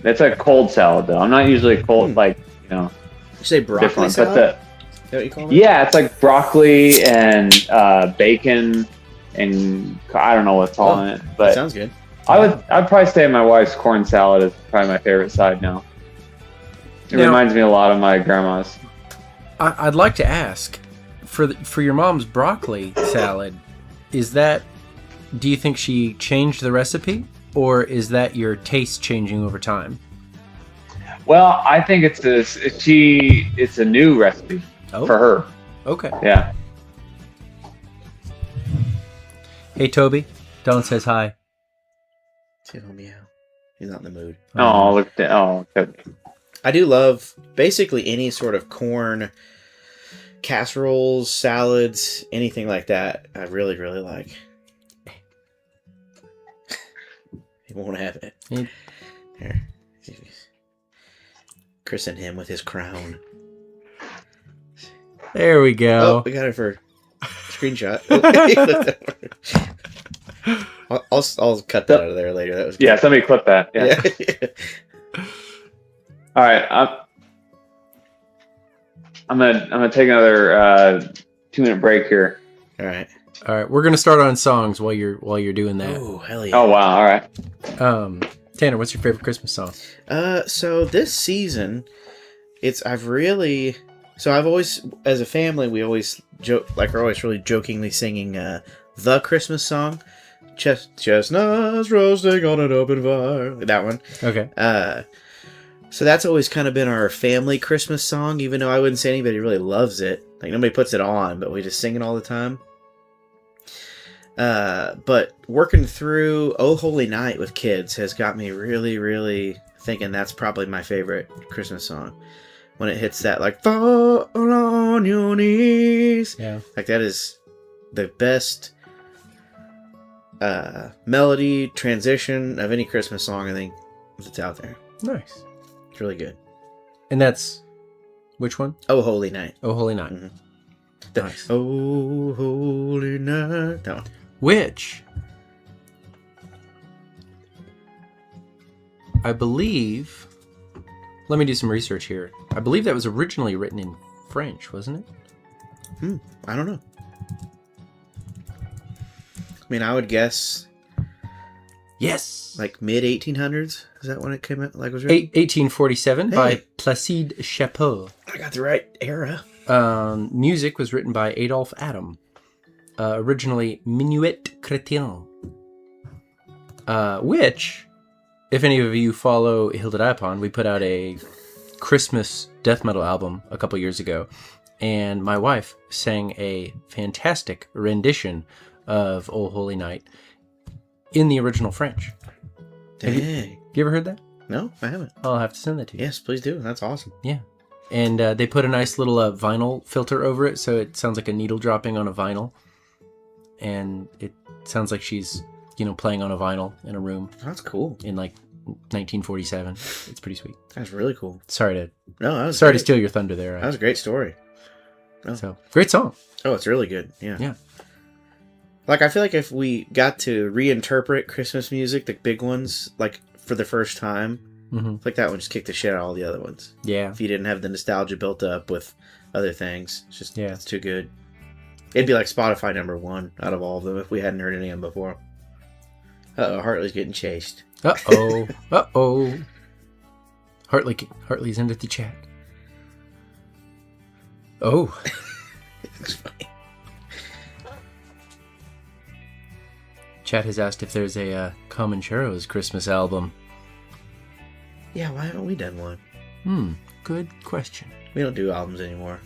It's a cold salad though. I'm not usually cold like You say broccoli different, salad? but Is that what you call it? yeah, it's like broccoli and bacon and I don't know what's all in it, but Sounds good. I'd probably say my wife's corn salad is probably my favorite side now. It Now- reminds me a lot of my grandma's. I'd like to ask for your mom's broccoli salad. Do you think she changed the recipe, or is that your taste changing over time? Well, I think it's a new recipe Oh, for her. okay. Yeah. Hey, Toby. Dylan says hi. See, oh, meow. He's not in the mood. Oh, look at that. Oh, okay. I do love basically any sort of corn casseroles, salads, anything like that. I really, really like. He won't have it. He- Here. Christen him with his crown. There we Oh, go. we got it for screenshot. I'll cut that out of there later. That was good. Yeah, somebody clip that. Yeah. Yeah. All right. I'm gonna take another 2-minute break here. All right. All right, we're gonna start on songs while you're doing that. Oh, hell yeah. Oh wow! All right. Tanner, what's your favorite Christmas song? So this season, I've always, as a family, we always joke, like we're always really jokingly singing the Christmas song, Chestnuts roasting on an open fire. That one. Okay. So that's always kind of been our family Christmas song, even though I wouldn't say anybody really loves it. Like nobody puts it on, but we just sing it all the time. But working through Oh Holy Night with kids has got me really, really thinking that's probably my favorite Christmas song. When it hits that, like, fall on your knees. Yeah. Like, that is the best melody transition of any Christmas song, I think, that's out there. Nice. It's really good. And that's which one? Oh Holy Night. Oh, Holy Night. Mhm. Nice. Oh Holy Night. That one. Which I believe. Let me do some research here. I believe that was originally written in French, wasn't it? I don't know. I mean, I would guess Yes. like mid 1800s. Is that when it came out? Like was written? 1847 by Hey. Placide Chapeau. I got the right era. Music was written by Adolphe Adam. Originally Minuet Chrétien. Which if any of you follow Hill to Die Upon, we put out a Christmas death metal album a couple years ago, and my wife sang a fantastic rendition of "O Holy Night" in the original French. Dang. You ever heard that? No, I haven't. I'll have to send that to you. Yes, please do. That's awesome. Yeah. And they put a nice little vinyl filter over it, so it sounds like a needle dropping on a vinyl. And it sounds like she's, playing on a vinyl in a room That's cool. in like 1947. It's pretty sweet. That's really cool. Sorry to No, that was to great. steal your thunder there. That was a great story. So great song. Oh, it's really good. Yeah. Yeah. Like, I feel like if we got to reinterpret Christmas music, the big ones, like, for the first time, Mm-hmm. like that one just kicked the shit out of all the other ones. Yeah. If you didn't have the nostalgia built up with other things, it's just, Yeah. it's too good. It'd be like Spotify #1 out of all of them if we hadn't heard any of them before. Uh-oh, Hartley's getting chased. Uh-oh. Uh-oh. Hartley's into the chat. Oh. It's funny. Chat has asked if there's a Comancheros Christmas album. Yeah, why haven't we done one? Good question. We don't do albums anymore.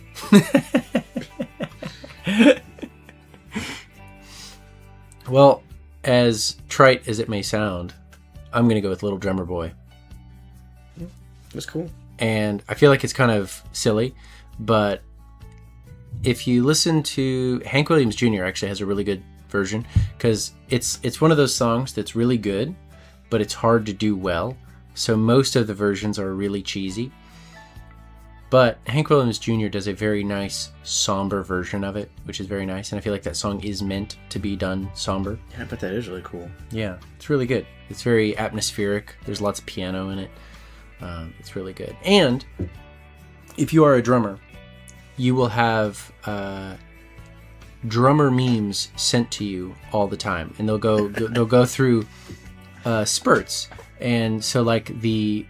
Well, as trite as it may sound, I'm going to go with Little Drummer Boy. It's cool. And I feel like it's kind of silly, but if you listen to Hank Williams Jr. actually has a really good version, because it's one of those songs that's really good, but it's hard to do well. So most of the versions are really cheesy. But Hank Williams Jr. does a very nice somber version of it, which is very nice. And I feel like that song is meant to be done somber. Yeah, but that is really cool. Yeah, it's really good. It's very atmospheric. There's lots of piano in it. It's really good. And if you are a drummer, you will have drummer memes sent to you all the time, and they'll go through spurts. And so, like the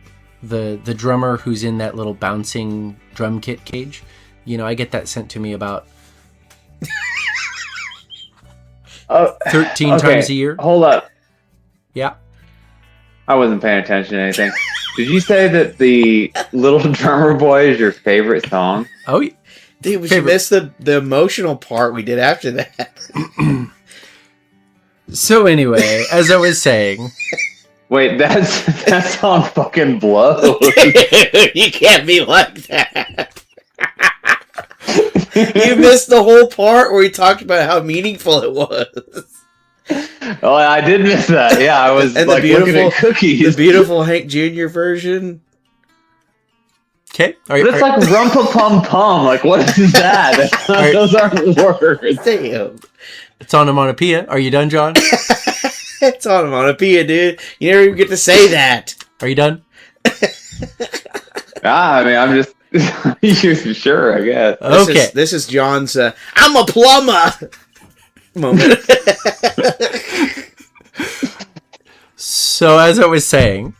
drummer who's in that little bouncing drum kit cage, I get that sent to me about 13 times a year. Hold up. Yeah. I wasn't paying attention to anything. Did you say that the Little Drummer Boy is your favorite song? Oh, yeah. Dude, we should miss the emotional part we did after that. So anyway, as I was saying... Wait, that song fucking blows. You can't be like that. You missed the whole part where we talked about how meaningful it was. Oh, I did miss that. Yeah, I was And like looking at cookies. The beautiful Hank Jr. version. Okay. It's like Rumpa Pum Pum. Like, what is that? Those aren't words. Damn. It's onomatopoeia. Are you done, John? It's onomatopoeia, dude. You never even get to say that. Are you done? I mean, I'm just sure, I guess. Okay. This is John's I'm a plumber moment. So as I was saying,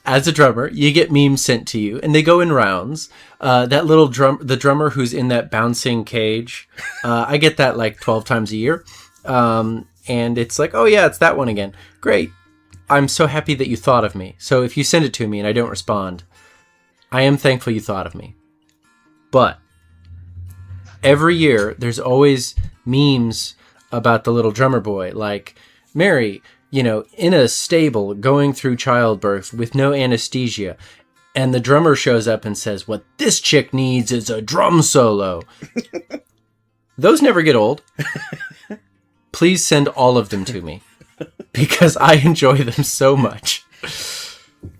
as a drummer, you get memes sent to you, and they go in rounds. That little the drummer who's in that bouncing cage, I get that like 12 times a year. And it's like, oh yeah, it's that one again. Great. I'm so happy that you thought of me. So if you send it to me and I don't respond, I am thankful you thought of me. But every year, there's always memes about the Little Drummer Boy. Like, Mary, in a stable going through childbirth with no anesthesia. And the drummer shows up and says, what this chick needs is a drum solo. Those never get old. Please send all of them to me because I enjoy them so much.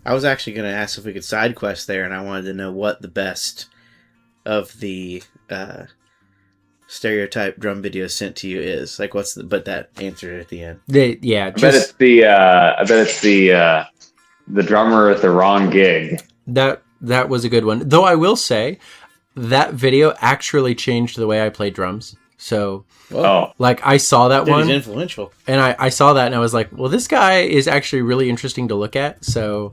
I was actually going to ask if we could side quest there, and I wanted to know what the best of the stereotype drum videos sent to you is. Like, but that answered at the end. I bet it's the drummer at the wrong gig. That was a good one. Though I will say that video actually changed the way I play drums. So, like, I saw that one. He's influential. And I saw that and I was like, well, this guy is actually really interesting to look at. So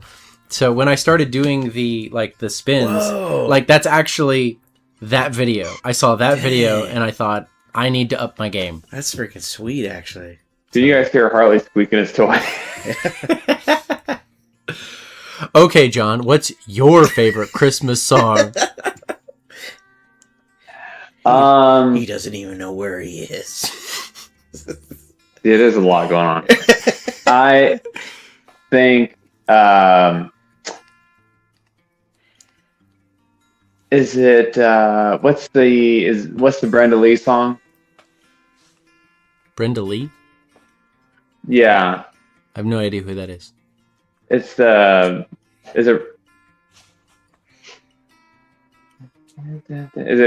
when I started doing the spins, like, that's actually that video. I saw that video and I thought, I need to up my game. That's freaking sweet, actually. Did you guys hear Harley squeaking his toy? Okay, John, what's your favorite Christmas song? He doesn't even know where he is. Yeah, there's a lot going on. I think is it what's the Brenda Lee song? Brenda Lee? Yeah, I have no idea who that is. it's the is it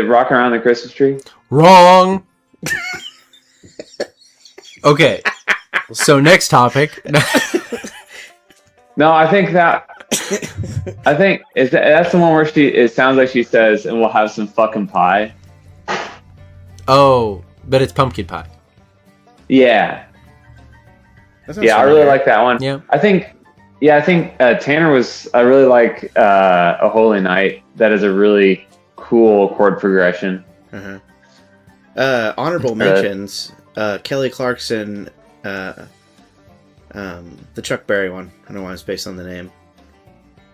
Rockin' Around the Christmas Tree? Wrong! Okay, so next topic. No, I think that's the one where it sounds like she says, "And we'll have some fucking pie." Oh, but it's pumpkin pie. Yeah, That sounds yeah, I really familiar. like that one. Yeah. I think Tanner was. I really like "A Holy Night." That is a really cool chord progression. Honorable mentions: Kelly Clarkson, the Chuck Berry one. I don't know why it's based on the name.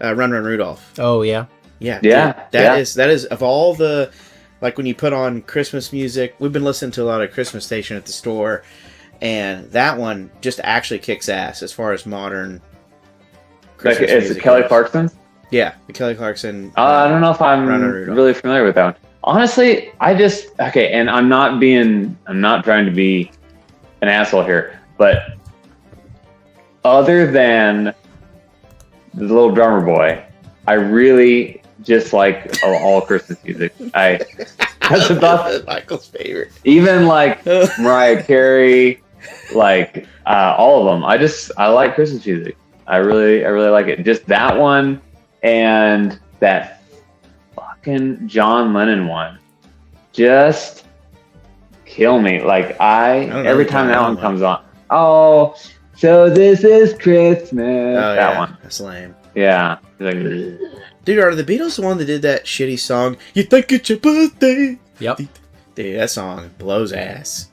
Run Run Rudolph. Oh, yeah. Yeah, Yeah, dude, yeah. that is of all the, like when you put on Christmas music. We've been listening to a lot of Christmas Station at the store, and that one just actually kicks ass as far as modern. Like, Christmas is it music Kelly goes. Clarkson? Yeah, the Kelly Clarkson. I don't know if I'm Run Run Rudolph. really familiar with that one. Honestly, and I'm not trying to be an asshole here, but other than the little drummer boy, I really just like all Christmas music. That's about Michael's favorite. even like Mariah Carey, like all of them. I like Christmas music. I really like it. Just that one and that fucking John Lennon one. Just kill me. Like don't know every the time John that Lennon one comes on. Oh, so this is Christmas. Oh, That yeah, one. that's lame. Yeah. It's like, Dude, are the Beatles the one that did that shitty song? You think it's your birthday? Yep. Dude, that song blows ass.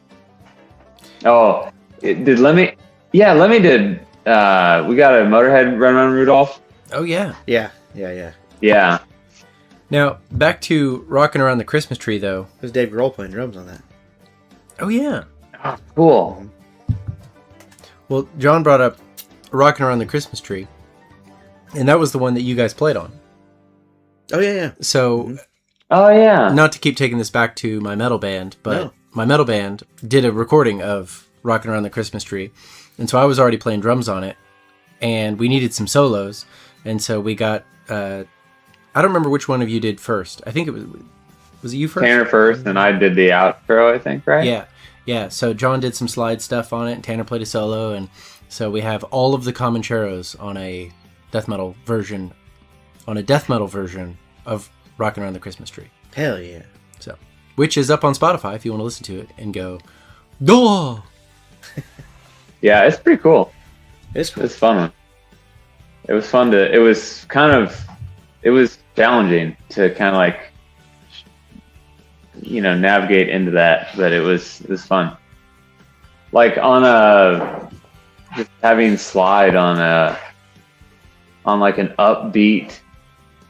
oh, did Lemmy? Yeah, Lemmy did. We got a Motorhead Run Run Rudolph. Oh, yeah. Yeah. Yeah. Now, back to Rockin' Around the Christmas Tree, though. There's Dave Grohl playing drums on that. Oh, yeah. Oh, cool. Well, John brought up Rockin' Around the Christmas Tree, and that was the one that you guys played on. Oh, yeah. So, Oh yeah. not to keep taking this back to my metal band, but No. my metal band did a recording of Rockin' Around the Christmas Tree, and so I was already playing drums on it, and we needed some solos, and so we got, I don't remember which one of you did first. I think it was it you first? Tanner first, and I did the outro. I think, right? Yeah. So John did some slide stuff on it, and Tanner played a solo, and so we have all of the Comancheros on a death metal version of Rockin' Around the Christmas Tree. Hell yeah. So, which is up on Spotify if you want to listen to it and go, Duh! Yeah, it's pretty cool. It's cool. It's fun. It was fun to. It was challenging to kind of like, navigate into that, but it was fun. Like just having slide on like an upbeat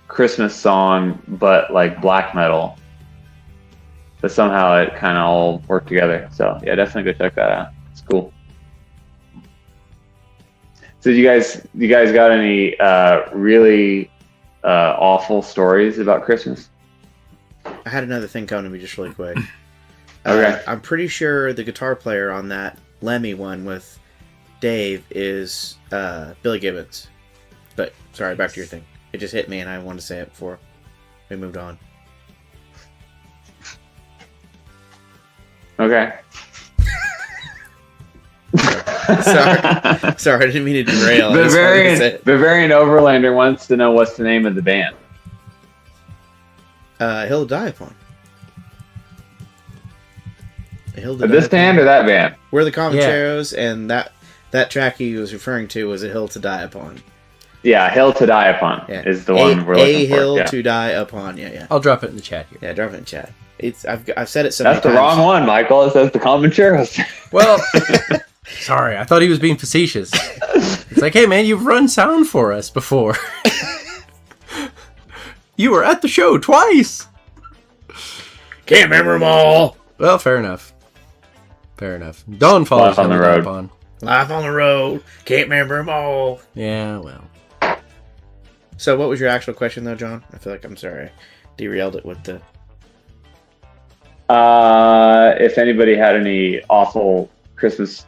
Christmas song, but like black metal. But somehow it kind of all worked together. So yeah, definitely go check that out. It's cool. So you guys got any really awful stories about Christmas? I had another thing come to me just really quick. Okay. I'm pretty sure the guitar player on that Lemmy one with Dave is Billy Gibbons. But, sorry, back to your thing. It just hit me and I wanted to say it before we moved on. Okay. Sorry, I didn't mean to derail. I just wanted to say it. Bavarian Overlander wants to know what's the name of the band. Hill to Die Upon. Hill to This Die band or that band? We're the Comancheros, and that track he was referring to was A Hill to Die Upon. Yeah, Hill to Die Upon is the one we're looking for. A Hill Yeah. to Die Upon. Yeah. I'll drop it in the chat here. Yeah, drop it in chat. I've said it so That's the many times. wrong one, Michael. It says the Comancheros. Well, sorry, I thought he was being facetious. It's like, hey man, you've run sound for us before. You were at the show twice. Can't remember them all. Well, fair enough. Fair enough. Dawn follows on the road. Life on the road. Can't remember them all. Yeah, well. So, what was your actual question, though, John? I feel like I'm sorry, I derailed it with the. If anybody had any awful Christmas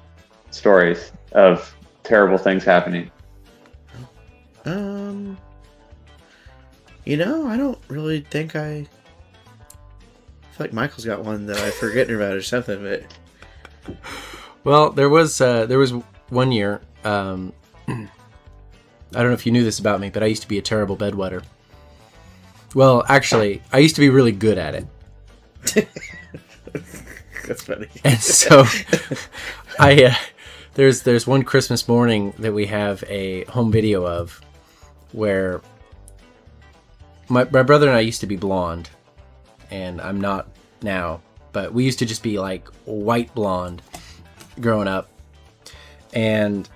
stories of terrible things happening. I don't really think I feel like Michael's got one that I'm forgetting about or something, but. Well, there was 1 year. I don't know if you knew this about me, but I used to be a terrible bedwetter. Well, actually, I used to be really good at it. That's funny. And so, there's one Christmas morning that we have a home video of, where my brother and I used to be blonde, and I'm not now, but we used to just be like white blonde growing up. And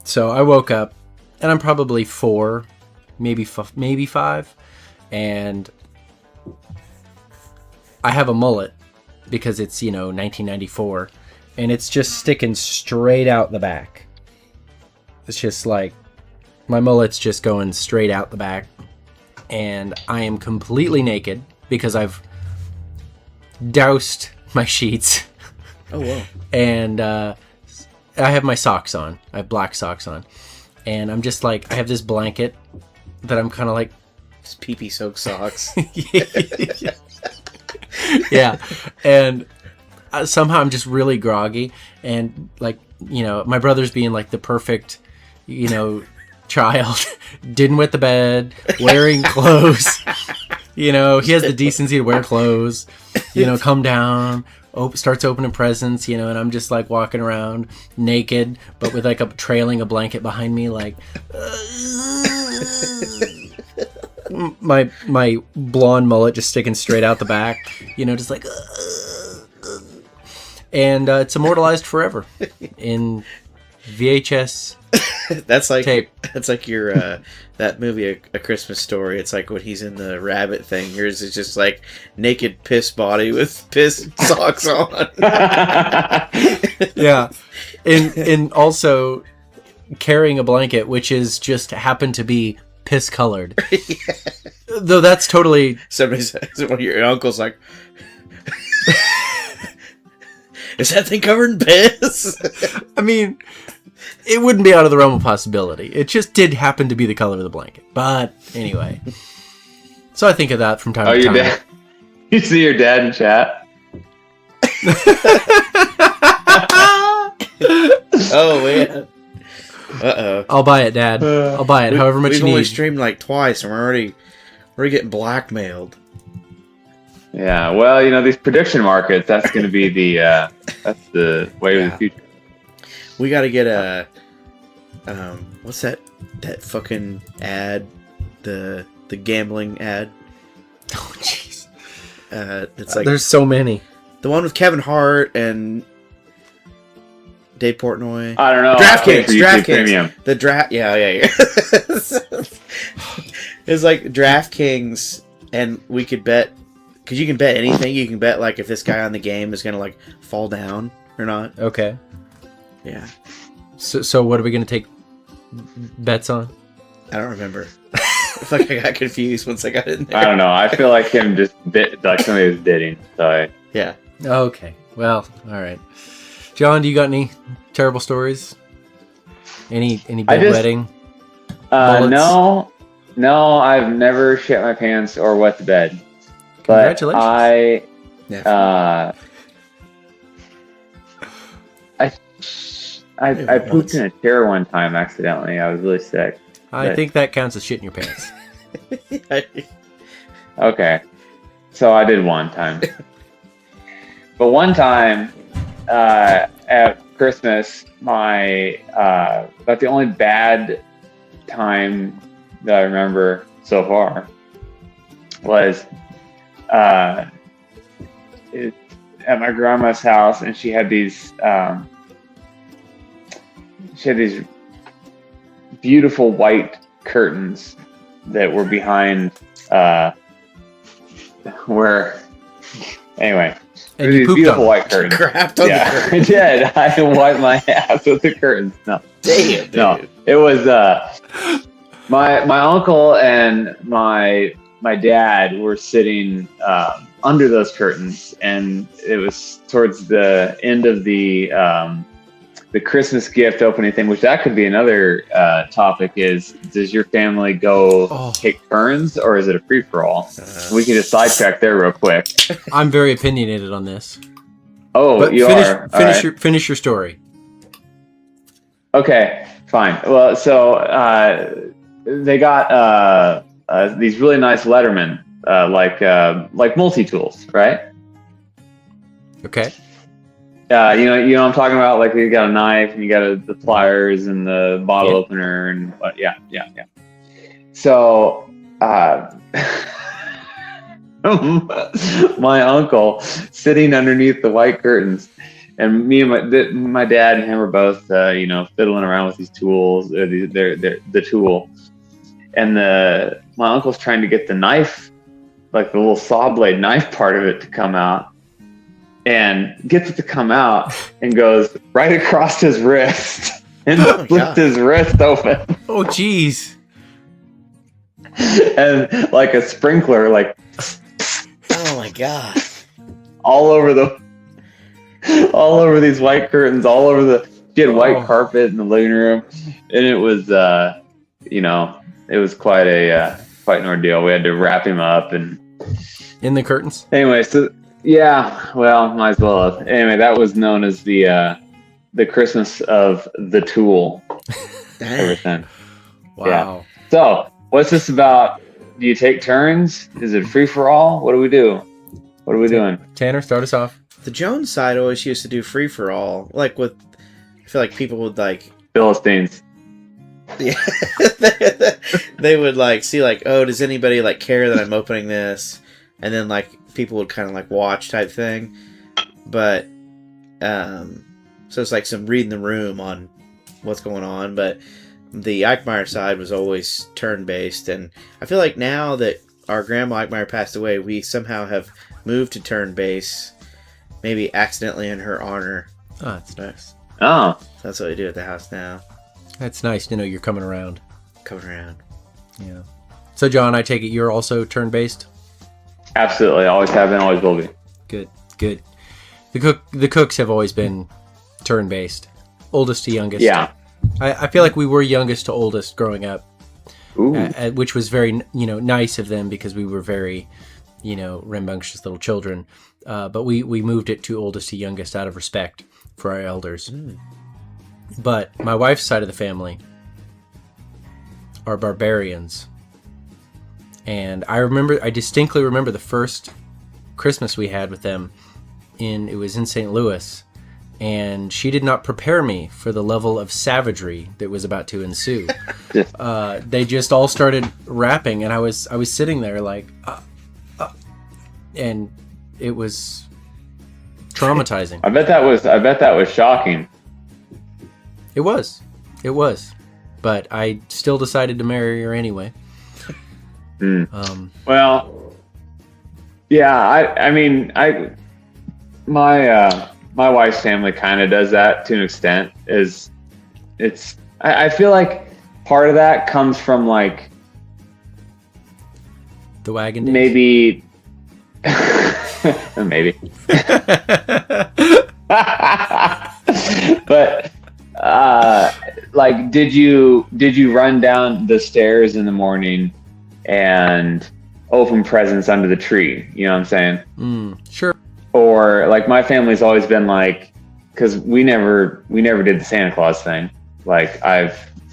so I woke up, and I'm probably 4, maybe 5, and I have a mullet because it's 1994, and it's just sticking straight out the back. It's just like my mullet's just going straight out the back, and I am completely naked because I've doused my sheets. Oh, wow. And I have my socks on. I have black socks on. And I'm just like, I have this blanket that I'm kind of like... Just pee-pee soaked socks. Yeah. And somehow I'm just really groggy. And like, my brother's being like the perfect, child. Didn't wet the bed, wearing clothes. He has the decency to wear clothes. Come down... starts opening presents, and I'm just like walking around naked, but with like trailing a blanket behind me, like my blonde mullet just sticking straight out the back, just like, and it's immortalized forever in VHS. That's like tape. That's like your that movie, A Christmas Story. It's like when he's in the rabbit thing. Yours is just like naked piss body with piss socks on. Yeah, and also carrying a blanket, which is just happened to be piss colored. Yeah. Though that's totally. One of your uncles like. Is that thing covered in piss? I mean, it wouldn't be out of the realm of possibility. It just did happen to be the color of the blanket. But anyway. So I think of that from time to time. Dad? You see your dad in chat? Oh, man. Uh-oh. I'll buy it, Dad. I'll buy it however much you need. We've only streamed like twice, and we're already getting blackmailed. Yeah, well, these prediction markets, that's going to be that's the way of the future. We got to get a, what's that fucking ad, the gambling ad? Oh, jeez. It's like there's so many. The one with Kevin Hart and Dave Portnoy. I don't know. DraftKings. The draft. Yeah. It's like DraftKings, and we could bet. Because you can bet anything. You can bet, like, if this guy on the game is going to, like, fall down or not. Okay. Yeah. So what are we going to take bets on? I don't remember. I feel like I got confused once I got in there. I don't know. I feel like him just like somebody was bidding. So yeah. Okay. Well, all right. John, do you got any terrible stories? Any bedwetting? No, I've never shit my pants or wet the bed. But congratulations. I pooped in a chair one time accidentally. I was really sick. I think that counts as shit in your pants. Okay. So I did one time. But one time at Christmas, about the only bad time that I remember so far was at my grandma's house, and she had these beautiful white curtains that were behind where. Anyway, And you these pooped beautiful on white curtains. Crapped on the Yeah, curtain. I did. I wiped my ass with the curtains. No, Damn, dude. no, it was my uncle and my dad were sitting under those curtains, and it was towards the end of the Christmas gift opening thing, which that could be another topic. Is does your family go take turns, or is it a free for all? We can just sidetrack there real quick. I'm very opinionated on this. Oh, But you are. All right. finish your story. Okay, fine. Well, so they got these really nice Letterman, like multi-tools, right? Okay. You know what I'm talking about. Like you got a knife, and you got the pliers, and the bottle Yeah. opener, and yeah. So, my uncle sitting underneath the white curtains, and me and my dad and him were both, fiddling around with these tools. They're the tool, and my uncle's trying to get the knife, like the little saw blade knife part of it, to come out, and gets it to come out, and goes right across his wrist and flipped his wrist open, Oh, jeez. and like a sprinkler, like Oh my god. all over these white curtains, all over she had white carpet in the living room, and it was, it was quite an ordeal. We had to wrap him up, and In the curtains? anyway, so yeah, well, might as well have. Anyway, that was known as the Christmas of the Tool. Ever since. Wow. So, what's this about? Do you take turns? Is it free for all? What do we do? What are we doing? Tanner, start us off. The Jones side always used to do free for all. Like I feel like people would like. Philistines. Yeah, they would like see like, oh, does anybody like care that I'm opening this? And then like people would kind of like watch type thing. But so it's like some reading the room on what's going on. But the Eichmeyer side was always turn based, and I feel like now that our grandma Eichmeyer passed away, we somehow have moved to turn based, maybe accidentally in her honor. Oh, that's nice. Oh, That's what we do at the house now. That's nice to know you're coming around. Coming around. Yeah. So, John, I take it you're also turn-based? absolutely. Always have been, always will be. Good, good. The cooks have always been turn-based. Oldest to youngest. Yeah. I feel like we were youngest to oldest growing up, Ooh. which was very, nice of them because we were very, rambunctious little children. But we moved it to oldest to youngest out of respect for our elders. But my wife's side of the family are barbarians. And I distinctly remember the first Christmas we had with them it was in St. Louis. And she did not prepare me for the level of savagery that was about to ensue. They just all started rapping, and I was sitting there like, and it was traumatizing. I bet that was shocking. It was, but I still decided to marry her anyway. Well, yeah, my wife's family kind of does that to an extent. I feel like part of that comes from like The wagon days. maybe maybe but like did you run down the stairs in the morning and open presents under the tree? You know what I'm saying? Sure. Or like my family's always been like, because we never did the Santa Claus thing. Like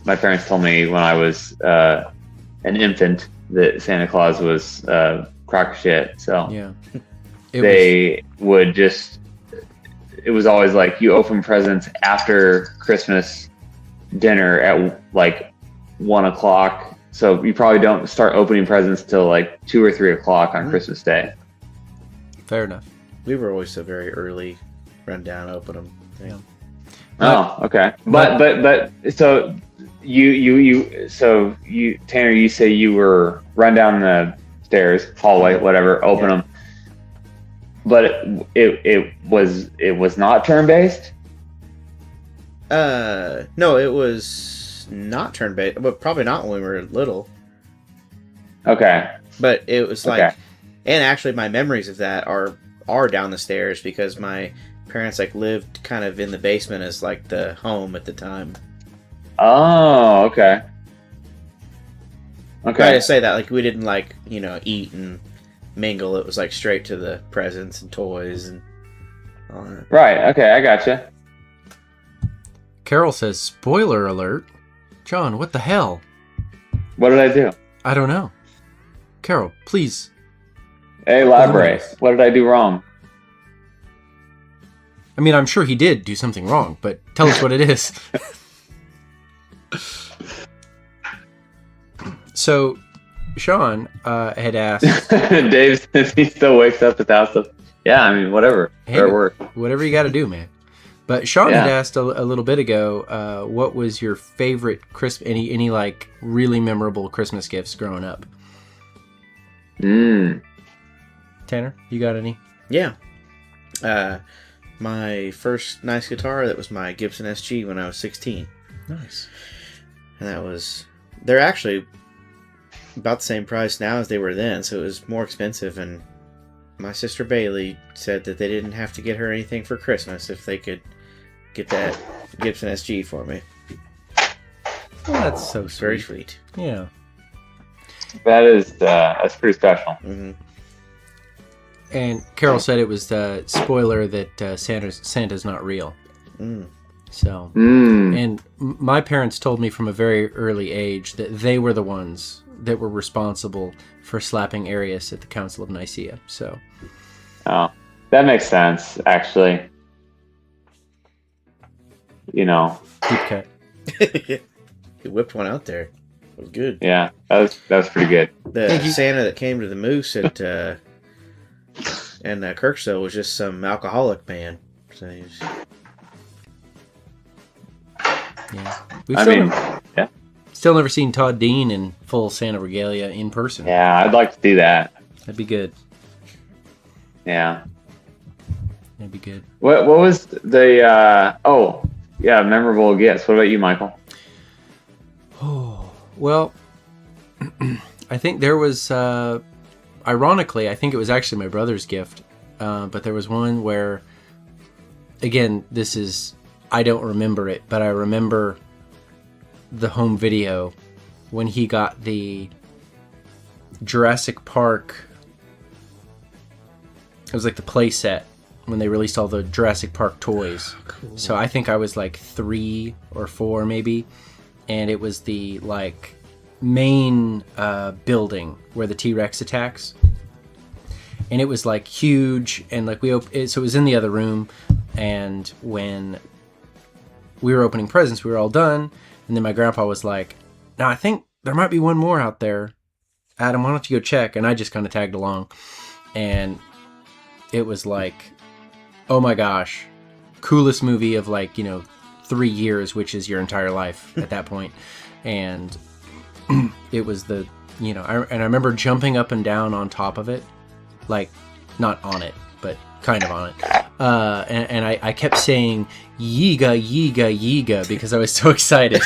my parents told me when I was an infant that Santa Claus was crock of shit. So Yeah. it was always like you open presents after Christmas dinner at like 1:00. So you probably don't start opening presents till like 2 or 3 o'clock on Christmas Day. Fair enough. We were always so very early, run down, open them. Yeah. Oh, okay. But so So Tanner, you say you were run down the stairs, hallway, whatever, open them, but it was not turn based. No, it was not turn based, but probably not when we were little. Okay. But it was like, Okay. and actually, my memories of that are down the stairs because my parents like lived kind of in the basement as like the home at the time. Oh, okay. I Okay. just say that like we didn't like eat and mingle. It was like straight to the presents and toys and all that. Right. Okay, I gotcha. Carol says, spoiler alert. John, what the hell? What did I do? I don't know. Carol, please. Elaborate. What did I do wrong? I mean, I'm sure he did do something wrong, but tell us what it is. So, Sean had asked, Dave says he still wakes up without stuff. Yeah, I mean, whatever. Hey, Fair work. whatever you got to do, man. But Sean Yeah. had asked a little bit ago, what was your favorite any like really memorable Christmas gifts growing up? Tanner, you got any? Yeah. My first nice guitar, that was my Gibson SG when I was 16. Nice. And they're actually about the same price now as they were then, so it was more expensive. And my sister Bailey said that they didn't have to get her anything for Christmas if they could get that Gibson SG for me. Well, that's so It's very sweet. sweet. Yeah. That's pretty special. Mm-hmm. And Carol said it was the spoiler that Santa's not real. Mm. So, Mm. and my parents told me from a very early age that they were the ones that were responsible for slapping Arius at the Council of Nicaea. So, Oh, that makes sense, actually. deep cut. He whipped one out there. It was good. Yeah, that was pretty good. The Thank you. Santa that came to the Moose at Kirksville was just some alcoholic man. So he was... Yeah. We've I still, mean, yeah, still never seen Todd Dean in full Santa regalia in person. yeah, I'd like to do that. That'd be good. Yeah. That'd be good. What was the memorable gifts? What about you, Michael? Oh, well, I think there was, ironically, I think it was actually my brother's gift. But there was one where, again, I don't remember it, but I remember the home video when he got the Jurassic Park. It was like the play set when they released all the Jurassic Park toys. Cool. So I think I was like 3 or 4 maybe, and it was the like main building where the T-Rex attacks, and it was like huge, and like so it was in the other room, and when we were opening presents, we were all done, and then my grandpa was like, "Now I think there might be one more out there. Adam, why don't you go check?" And I just kind of tagged along, and it was like, oh my gosh, coolest movie of 3 years, which is your entire life at that point. And it was I remember jumping up and down on top of it, like not on it, but kind of on it. And I kept saying "Yiga, Yiga, Yiga" because I was so excited.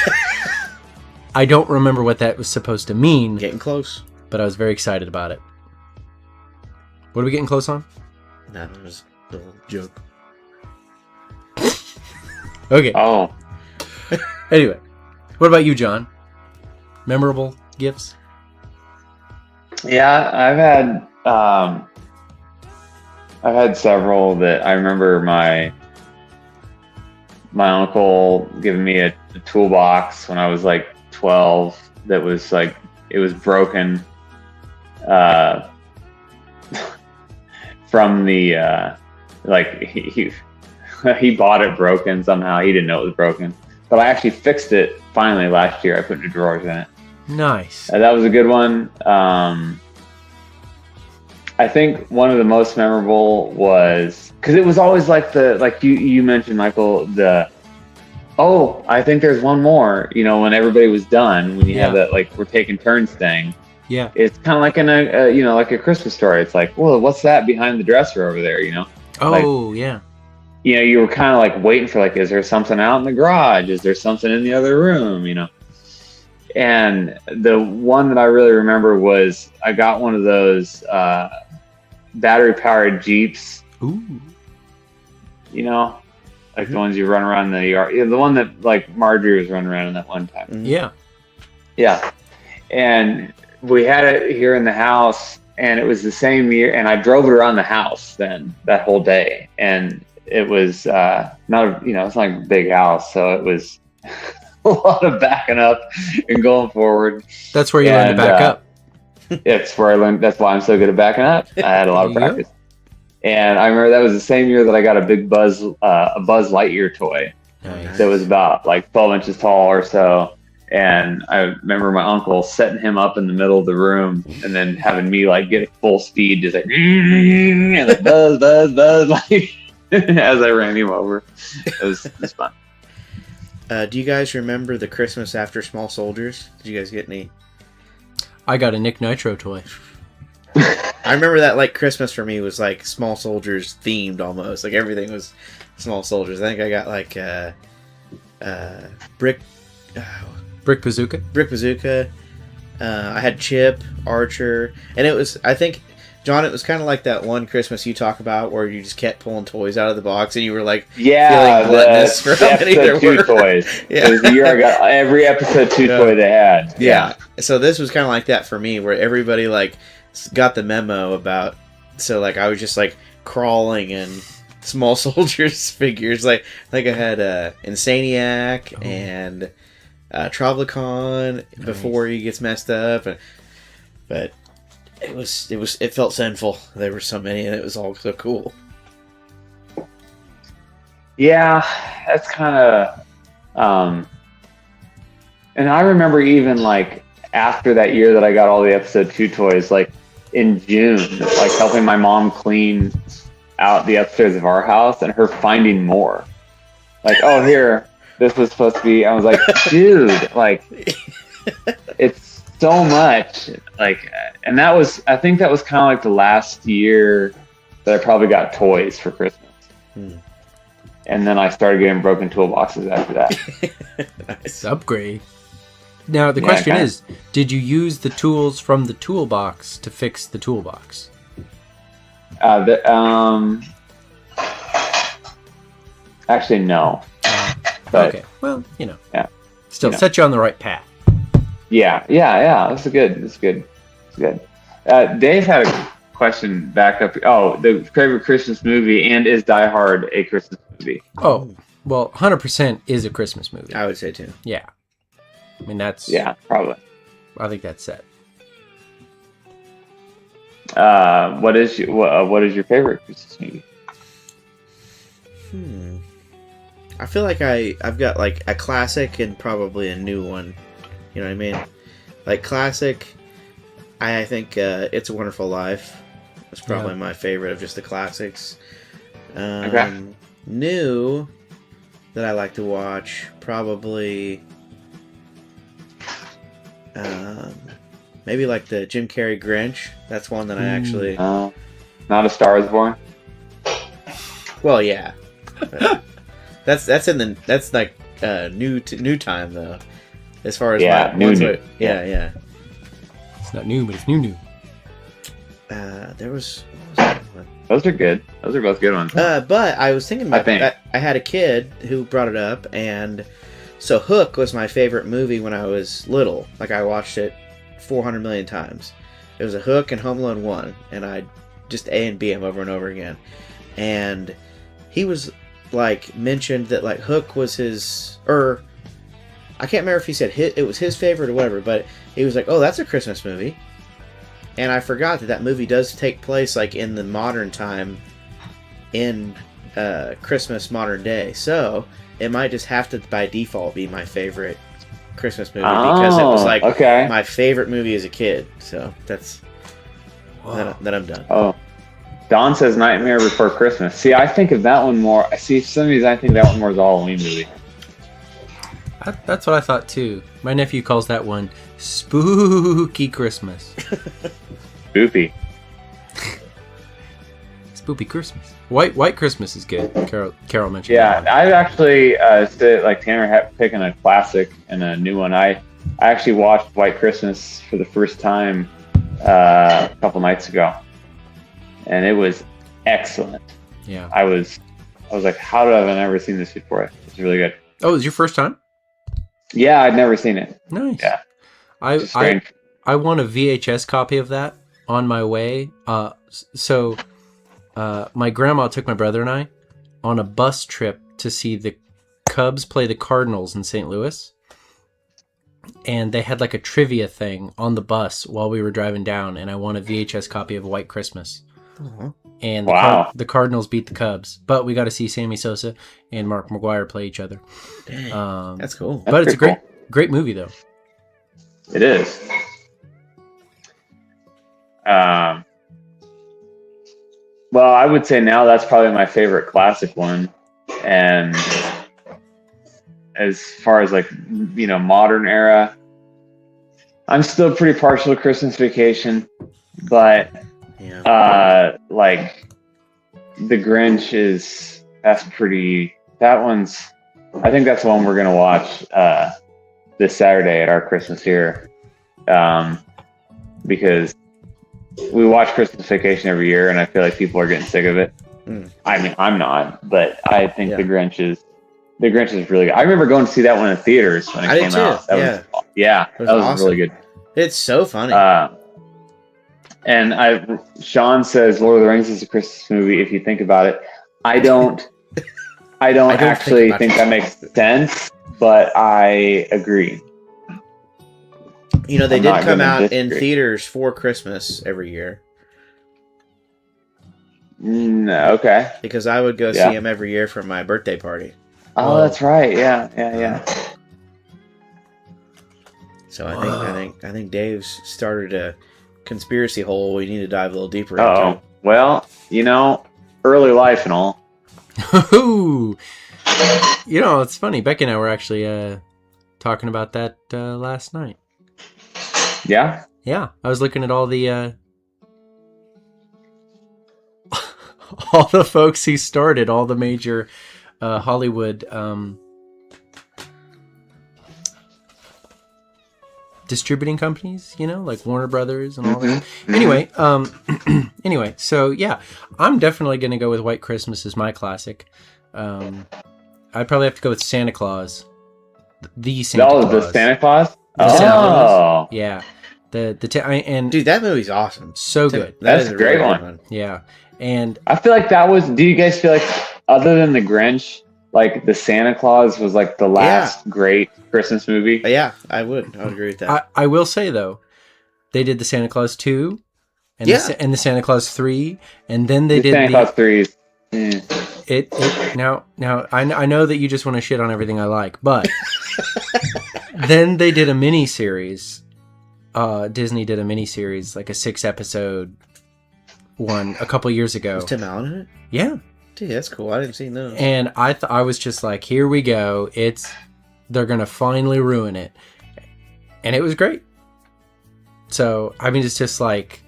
I don't remember what that was supposed to mean, Getting close. but I was very excited about it. What are we getting close on? That was a little joke. Okay. Oh, Anyway, what about you, John? Memorable gifts? yeah, I've had several that I remember. My uncle giving me a toolbox when I was like 12 that was like, it was broken from the he bought it broken somehow. He didn't know it was broken, but I actually fixed it finally last year. I put new drawers in it. Nice. That was a good one. I think one of the most memorable was because it was always like you mentioned, Michael, the Oh, I think there's one more. You know, when everybody was done, when you have Yeah. that like we're taking turns thing. Yeah. It's kind of like in a you know, like a Christmas story. It's like, well, what's that behind the dresser over there? You know, Oh, yeah. you know, you were kind of like waiting for like, is there something out in the garage? Is there something in the other room? You know. And the one that I really remember was I got one of those battery powered Jeeps. Ooh. You know, like the ones you run around the yard. Yeah, the one that like Marjorie was running around in that one time. Mhm. Yeah. Yeah. And we had it here in the house, and it was the same year, and I drove it around the house then that whole day. And it was not a, you know, it's not a big house, so it was a lot of backing up and going forward. That's where you learn to And, back up. It's where I learned, that's why I'm so good at backing up. I had a lot of There you go. practice. And I remember that was the same year that I got a big Buzz Lightyear toy Nice. that was about like 12 inches tall or so. And I remember my uncle setting him up in the middle of the room and then having me like get at full speed, just like, and like buzz, like as I ran him over. It was fun. Do you guys remember the Christmas After Small Soldiers? Did you guys get any? I got a Nick Nitro toy. I remember that like Christmas for me was like Small Soldiers themed almost. Like everything was Small Soldiers. I think I got like Brick Brick Bazooka. I had Chip, Archer, and it was, I think, John, it was kind of like that one Christmas you talk about where you just kept pulling toys out of the box and you were like, Yeah, feeling gluttonous for the how many there episode 2 were. toys. Yeah. It was the year I got every episode 2 Yeah. toy they had. Yeah. So this was kind of like that for me, where everybody like got the memo about. So like I was just like crawling in Small Soldiers figures. Like I had Insaniac and Travlicon before he gets messed up, but it felt sinful. There were so many, and it was all so cool. Yeah, that's kind of, and I remember even like after that year that I got all the episode 2 toys, like in June, like helping my mom clean out the upstairs of our house and her finding more. Like, oh, here, this was supposed to be. I was like, dude, like, it's so much. Like, and I think that was kind of like the last year that I probably got toys for Christmas. And then I started getting broken toolboxes after that. It's upgrade. Now the Yeah, question kinda. is, did you use the tools from the toolbox to fix the toolbox? Actually, no. But Okay. Well, you know. Yeah. Still You know. set you on the right path. yeah. That's good. Dave had a question back up. Oh, the favorite Christmas movie, and is Die Hard a Christmas movie? Oh, well, 100% is a Christmas movie. I would say too. Yeah. I mean, that's... Yeah, probably. I think that's set. What is your favorite Christmas movie? I feel like I've got like a classic and probably a new one. You know what I mean? Like classic, I think It's a Wonderful Life was probably my favorite of just the classics. Okay. New that I like to watch, probably maybe like the Jim Carrey Grinch. That's one that I actually... Not A Star Is Born? Well, yeah. But that's like new time though, as far as new. yeah. It's not new, but it's new. There was what was that one? Those are good. Those are both good ones. But I was thinking about think. I had a kid who brought it up, and so Hook was my favorite movie when I was little. Like I watched it 400 million times. It was a Hook and Home Alone 1, and I just A and B him over and over again. And he was like mentioned that like Hook was his, or I can't remember if he said it was his favorite or whatever, but he was like, oh, that's a Christmas movie. And I forgot that movie does take place like in the modern time, in Christmas modern day. So it might just have to by default be my favorite Christmas movie because it was like okay. my favorite movie as a kid. So that's Wow. then I'm done. Oh, Don says Nightmare Before Christmas. See, I think of that one more. I see some of these. I think that one more is a Halloween movie. That's what I thought too. My nephew calls that one Spooky Christmas. Spoopy. Spooky Christmas. White Christmas is good. Carol mentioned. Yeah, that I've actually like Tanner picking a classic and a new one. I actually watched White Christmas for the first time a couple nights ago, and it was excellent. Yeah. I was like, how have I never seen this before? It's really good. Oh, it was your first time? Yeah, I'd never seen it. Nice. Yeah. I Strange. I want a VHS copy of that on my way. So my grandma took my brother and I on a bus trip to see the Cubs play the Cardinals in St. Louis. And they had like a trivia thing on the bus while we were driving down, and I won a VHS copy of White Christmas. And the Cardinals beat the Cubs, but we got to see Sammy Sosa and Mark McGwire play each other. Dang, that's cool. But it's a pretty great movie though. It is. Well, I would say now that's probably my favorite classic one. And as far as like, modern era, I'm still pretty partial to Christmas Vacation, but like The Grinch I think that's the one we're going to watch this Saturday at our Christmas here. Because we watch Christmas Vacation every year, and I feel like people are getting sick of it. I mean, I'm not, but I think The Grinch is really good. I remember going to see that one in theaters when it came out. That was awesome. Really good. It's so funny. And Sean says Lord of the Rings is a Christmas movie. If you think about it, I don't actually think that makes sense, but I agree. They did come out in theaters for Christmas every year. Okay. Because I would go see them every year for my birthday party. Oh, that's right. Yeah. So I think Dave's started a conspiracy hole we need to dive a little deeper into. Well, early life and all. It's funny. Becky and I were actually talking about that last night. Yeah? Yeah. I was looking at all the all the folks who started all the major Hollywood distributing companies, like Warner Brothers and all that. Anyway, so yeah, I'm definitely going to go with White Christmas as my classic. I'd probably have to go with Santa Claus. The Santa Claus. The Santa Claus? Yeah. And dude, that movie's awesome. So good. That's a great one. Yeah. And I feel like do you guys feel like, other than The Grinch, like the Santa Claus was like the last great Christmas movie? Yeah, I would agree with that. I will say though, they did the Santa Claus 2 and the Santa Claus 3, and then they did Santa Claus 3. Now I know that you just want to shit on everything I like, but then they did a mini series. Disney did a mini series, like a 6-episode one a couple years ago. Was Tim Allen in it? Yeah. Dude, that's cool. I didn't see those. And I was just like, here we go. They're gonna finally ruin it, and it was great. So I mean, it's just like,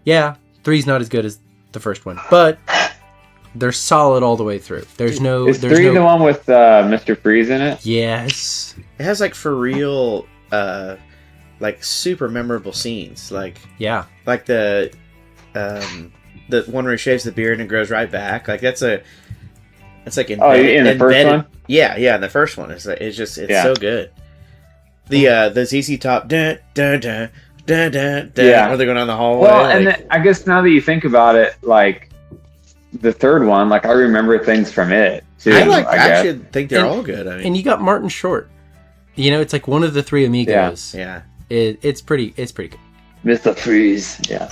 3's not as good as the first one, but they're solid all the way through. Is 3 the one with Mr. Freeze in it? Yes. It has like for real, like super memorable scenes. Like the one where he shaves the beard and it grows right back. Like that's like in the first one. Yeah, in the first one, it's so good. The ZZ Top, where they're going down the hallway. Well, and I guess now that you think about it, like the third one, like I remember things from it too. I actually think they're all good. I mean, and you got Martin Short. It's like one of the three amigos. Yeah. It's pretty good. Mr. Freeze. Yeah.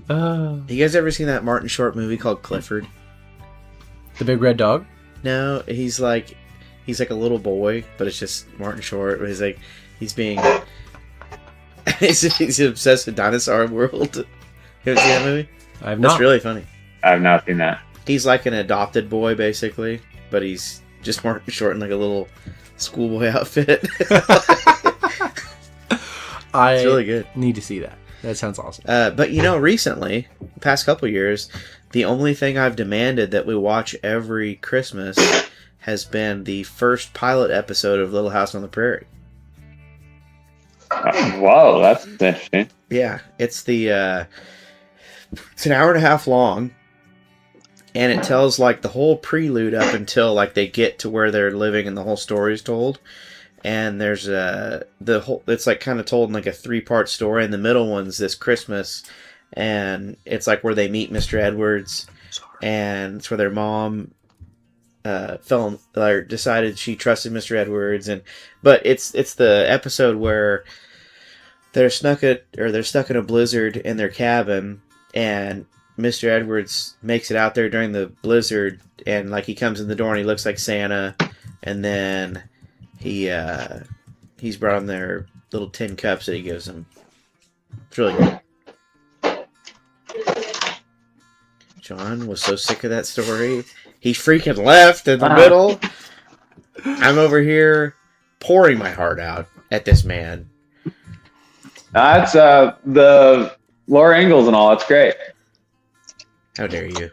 You guys ever seen that Martin Short movie called Clifford? The Big Red Dog? No, he's like a little boy, but it's just Martin Short. He's obsessed with Dinosaur World. You ever seen that movie? I have not. That's really funny. I have not seen that. He's like an adopted boy, basically, but he's just more short in like a little schoolboy outfit. I It's really good. need to see that. That sounds awesome. But recently, the past couple years, the only thing I've demanded that we watch every Christmas has been the first pilot episode of Little House on the Prairie. Whoa, that's interesting. Yeah, it's an hour and a half long, and it tells like the whole prelude up until like they get to where they're living and the whole story is told. And there's it's like kind of told in like a 3-part story, and the middle one's this Christmas, and it's like where they meet Mr. Edwards, and it's where their mom decided she trusted Mr. Edwards, but it's the episode where they're stuck in a blizzard in their cabin, and Mr. Edwards makes it out there during the blizzard, and like he comes in the door and he looks like Santa, and then he's brought them their little tin cups that he gives them. It's really good. John was so sick of that story. He freaking left in the middle. I'm over here pouring my heart out at this man. That's the Laura Ingalls and all. That's great. How dare you?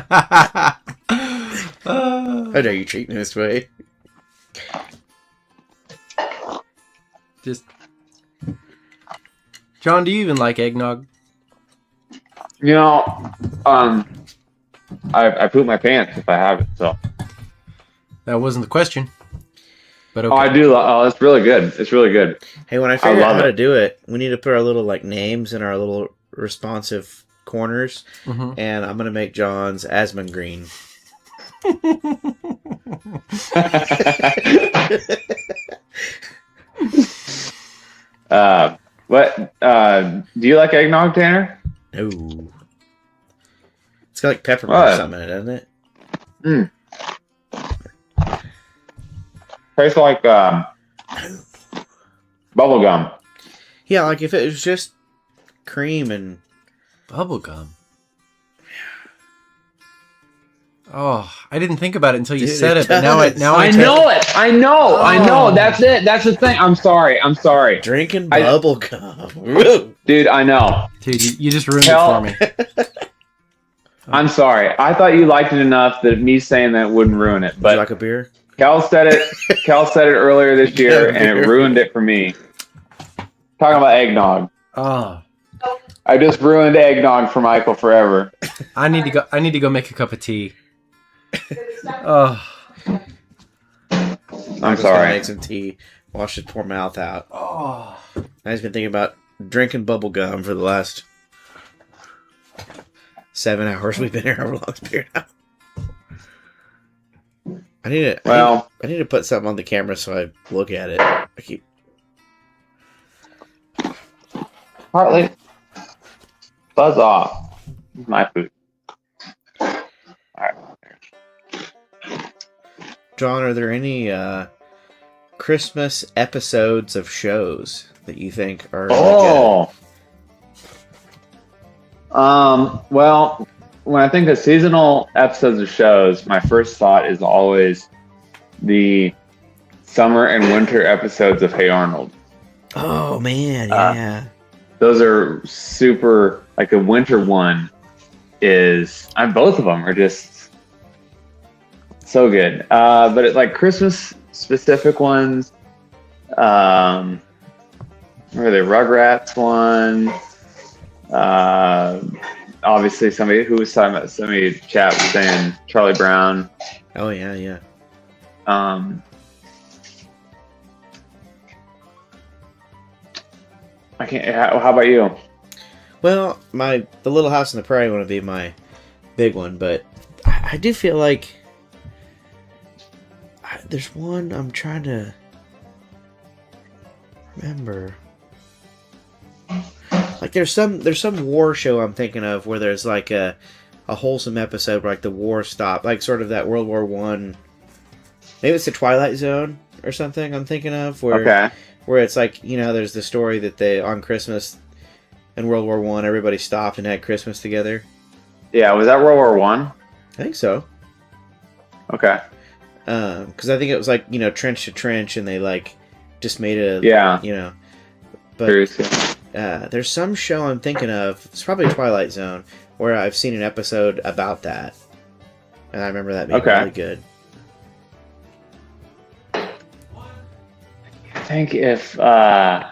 How dare you treat me this way? Just, John, do you even like eggnog? You know, I poop my pants if I have it. So. That wasn't the question. But okay. Oh, I do. Oh, it's really good. It's really good. Hey, when I figure out love how to it. do it, we need to put our little like names in our little responsive corners, and I'm gonna make John's Asmund Green. Do you like eggnog, Tanner? No. It's got like peppermint or something in it, doesn't it? Tastes like bubble gum. Yeah, like if it was just cream and bubblegum. Oh, I didn't think about it until you Dude, said it it. But now I does. I know it. I know. That's it. That's the thing. I'm sorry. drinking bubble gum. Woo. Dude, I know. Dude, you just ruined it for me. I'm sorry. I thought you liked it enough that me saying that wouldn't ruin it. Would But you like a beer? Cal said it earlier this year, and it ruined it for me. Talking about eggnog. Oh, I just ruined eggnog for Michael forever. I need to go make a cup of tea. Oh, I'm Gonna sorry. make some tea. Wash his poor mouth out. oh. I've been thinking about drinking bubble gum for the last 7 hours we've been here. However long it's been now. I need to put something on the camera so I look at it. I keep. Hartley, buzz off. It's my food. All right. John, are there any Christmas episodes of shows that you think are really Well, when I think of seasonal episodes of shows, my first thought is always the summer and winter episodes of Hey Arnold. good? Oh man, yeah. Those are super. Like the winter one is, both of them are just so good. But it's like Christmas specific ones. Where are they? Rugrats one. Obviously somebody who was talking about chat was saying Charlie Brown. Oh yeah, yeah. I can't. How about you? Well, the Little House on the Prairie one would be my big one, but I do feel like there's one I'm trying to remember. Like there's some war show I'm thinking of where there's like a wholesome episode where like the war stopped, like sort of that World War One. Maybe it's the Twilight Zone or something I'm thinking of where it's like, there's the story that they on Christmas in World War One everybody stopped and had Christmas together. Yeah, was that World War One? I think so. Okay. Because I think it was like, you know, trench to trench, and they like just made a, Yeah. you know. But Seriously. there's some show I'm thinking of. It's probably Twilight Zone, where I've seen an episode about that, and I remember that being Okay. really good. I think if man,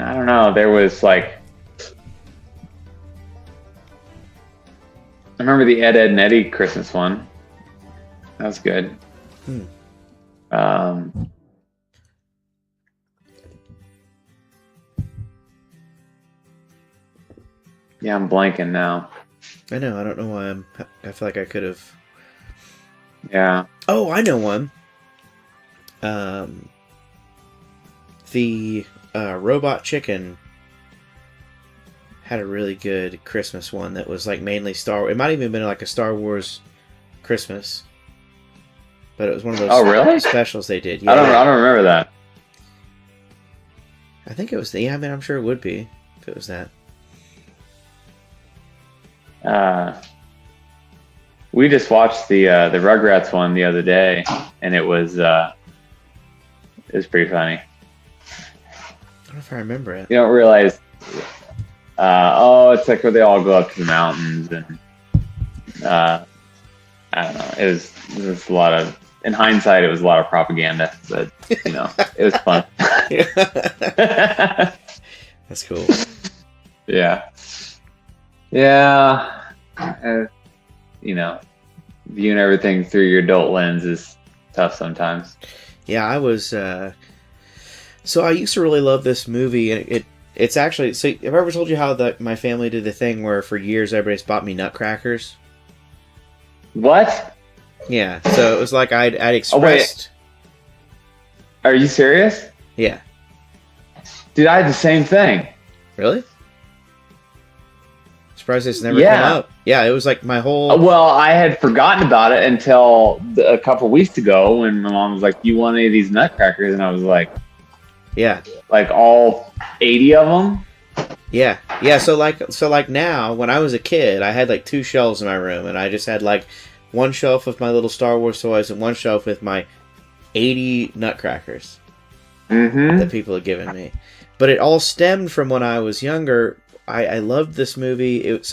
I don't know. There was like, I remember the Ed, Ed and Eddie Christmas one. That was good. Yeah, I'm blanking now. I know. I don't know why I feel like I could have. Yeah. Oh, I know one. The Robot Chicken had a really good Christmas one that was like mainly Star. It might have even been like a Star Wars Christmas, but it was one of those Oh, really? specials they did. I don't remember that. I think it was. Yeah, I mean, I'm sure it would be if it was that. We just watched the Rugrats one the other day, and it was pretty funny. I don't know if I remember it. You don't realize, it's like where they all go up to the mountains, and I don't know. It was a lot of, in hindsight, it was a lot of propaganda, but you know, it was fun. That's cool. Yeah. You know, viewing everything through your adult lens is tough sometimes. Yeah, I was. So I used to really love this movie, and it's actually. So have I ever told you how my family did the thing where for years everybody's bought me nutcrackers? What? Yeah. So it was like I'd expressed. Are you serious? Yeah. Dude, I had the same thing. Really? Surprised it's never Yeah. come up. Yeah, it was like my whole. Well, I had forgotten about it until a couple weeks ago when my mom was like, "You want any of these nutcrackers?" And I was like, Yeah. "Like all 80 of them?" Yeah. Yeah. So like now, when I was a kid, I had like 2 shelves in my room, and I just had like one shelf with my little Star Wars toys and one shelf with my 80 nutcrackers Mm-hmm. that people had given me. But it all stemmed from when I was younger. I loved this movie. It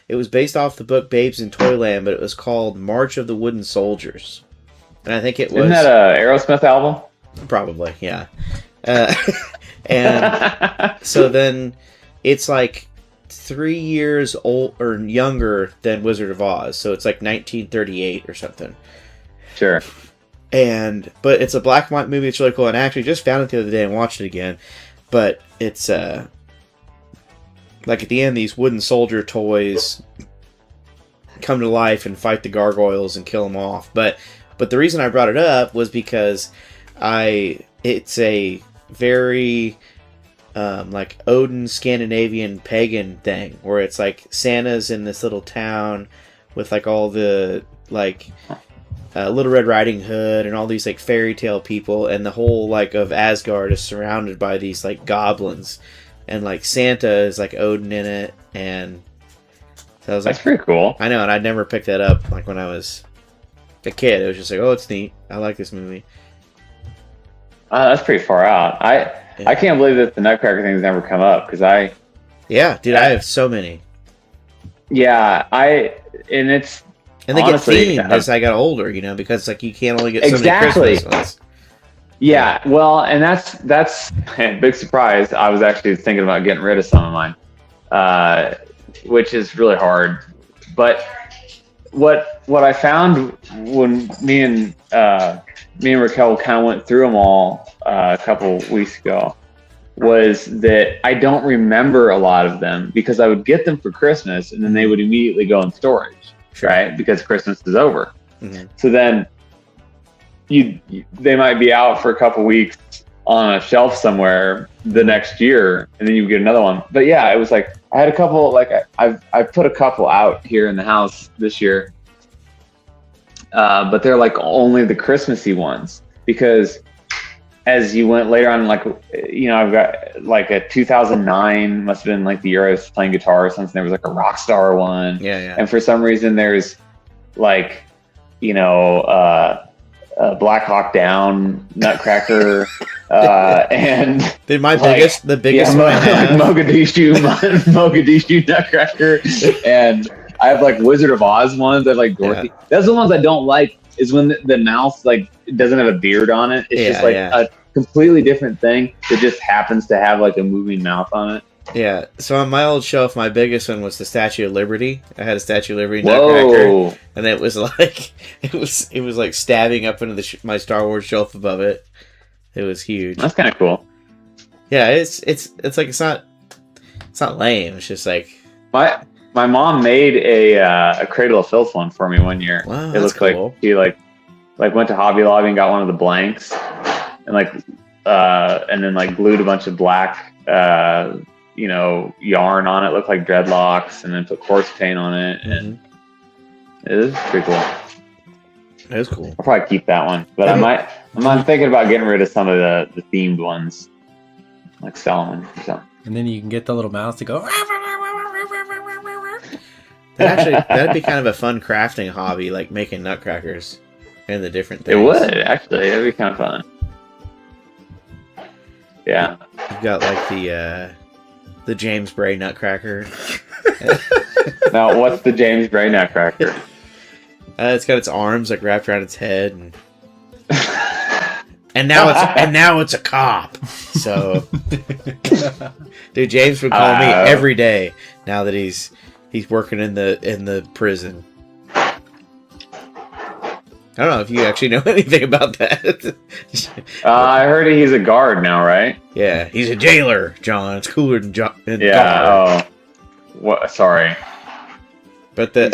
was based off the book Babes in Toyland, but it was called March of the Wooden Soldiers. And I think it was... Isn't that a Aerosmith album? Probably, yeah. And so then it's like 3 years old or younger than Wizard of Oz. So it's like 1938 or something. Sure. But it's a black and white movie. It's really cool. And I actually just found it the other day and watched it again. But it's like at the end, these wooden soldier toys come to life and fight the gargoyles and kill them off. But the reason I brought it up was because it's a very like Odin Scandinavian pagan thing where it's like Santa's in this little town with like all the like Little Red Riding Hood and all these like fairy tale people, and the whole like of Asgard is surrounded by these like goblins, and like Santa is like Odin in it, and so I was like, That's pretty cool. I know, and I'd never picked that up like when I was a kid. It was just like, oh, it's neat. I like this movie. That's pretty far out. I can't believe that the Nutcracker thing's never come up because Yeah, dude, I have so many. And they honestly, get themed as I got older, you know, because like you can't only get so Exactly. many Christmas ones. Yeah, well, and that's a big surprise. I was actually thinking about getting rid of some of mine, which is really hard. But what I found when me and Raquel kind of went through them all a couple weeks ago was that I don't remember a lot of them because I would get them for Christmas and then they would immediately go in storage, Sure. right? Because Christmas is over. Mm-hmm. So then they might be out for a couple weeks on a shelf somewhere the next year, and then you get another one. But yeah, it was like I had a couple. Like I put a couple out here in the house this year, but they're like only the Christmassy ones because as you went later on, like I've got like a 2009 must have been like the year I was playing guitar or something. There was like a rock star one, Yeah. and for some reason there's like, Black Hawk Down Nutcracker, and Dude, my like, the biggest yeah, one I have. Mogadishu Nutcracker, and I have like Wizard of Oz ones. I have like Dorothy. Yeah. That's the ones I don't like. Is when the mouse like doesn't have a beard on it. It's just like a completely different thing that just happens to have like a moving mouth on it. Yeah. So on my old shelf, my biggest one was the Statue of Liberty. I had a Statue of Liberty Nutcracker, Whoa! and it was like it was like stabbing up into my Star Wars shelf above it. It was huge. That's kind of cool. Yeah, it's like it's not lame. It's just like My mom made a Cradle of Filth one for me one year. Wow, it that's looked cool. like she like went to Hobby Lobby and got one of the blanks, and and then like glued a bunch of black yarn on it. Looked like dreadlocks, and then put corpse paint on it, and it is pretty cool. That was cool. I'll probably keep that one, but I'm thinking about getting rid of some of the themed ones, like selling them or something. And then you can get the little mouse to go. That'd be kind of a fun crafting hobby, like making nutcrackers and the different things. It would actually. It'd be kind of fun. Yeah. You've got like the James Bray Nutcracker. Now, what's the James Bray Nutcracker? It's got its arms like wrapped around its head, and now it's a cop. So, dude, James would call me every day now that he's working in the prison. I don't know if you actually know anything about that. I heard he's a guard now, right? Yeah, he's a jailer, John. It's cooler than John. Yeah. Oh, what? Sorry. But the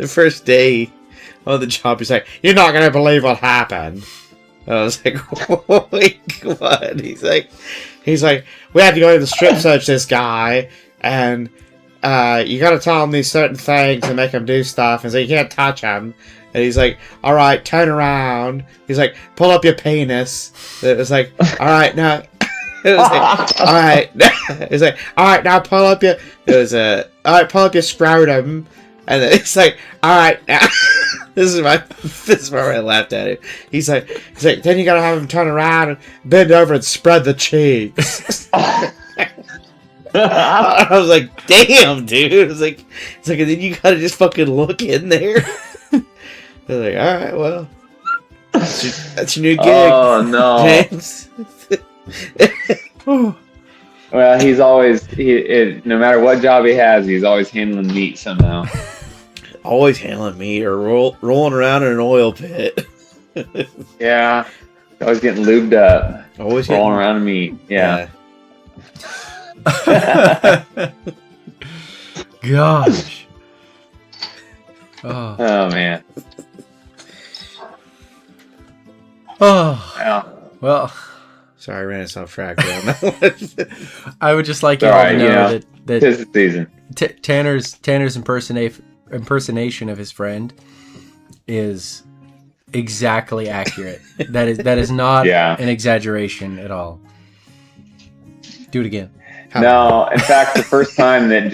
first day on the job, he's like, "You're not gonna believe what happened." I was like, "Wait, what?" He's like, "We had to go to the strip search this guy, and you got to tell him these certain things and make him do stuff, and so you can't touch him." And he's like, "All right, turn around." He's like, "Pull up your penis." It was like, "All right, now." It was like, "All right." It was like, "All right, now pull up your." It was all right, pull up your scrotum, and then it's like, "All right, now." This is where I laughed at it. He's like, then you gotta have him turn around and bend over and spread the cheeks. I was like, damn, dude. It's like, and then you gotta just fucking look in there. They're like, all right, well, that's your new gig. Oh no, James. Well, he's always no matter what job he has, he's always handling meat somehow. Always handling meat or rolling around in an oil pit. Yeah, always getting lubed up. Always rolling around in meat. Yeah. Gosh. Oh. Oh man. Oh. Yeah. Well. Sorry, I ran us off track. I would just like you all to know that tis the season. Tanner's impersonation of his friend is exactly accurate. that is not an exaggeration at all. Do it again. No, in fact, the first time that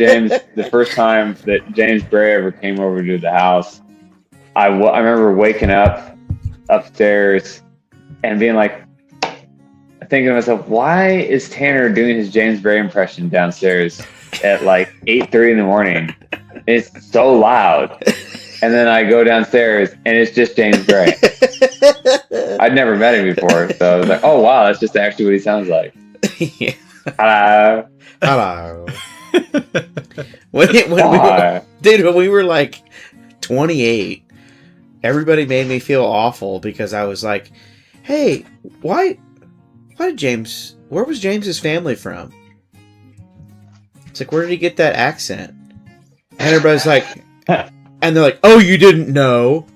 James Bray ever came over to the house, I remember waking up upstairs and being like, thinking to myself, why is Tanner doing his James Bray impression downstairs at like 8:30 in the morning? It's so loud. And then I go downstairs and it's just James Bray. I'd never met him before, so I was like, oh wow, that's just actually what he sounds like. Yeah. Hello. When we were like 28, everybody made me feel awful because I was like, hey, where was James's family from? It's like, where did he get that accent? And everybody's like, and they're like, oh, you didn't know?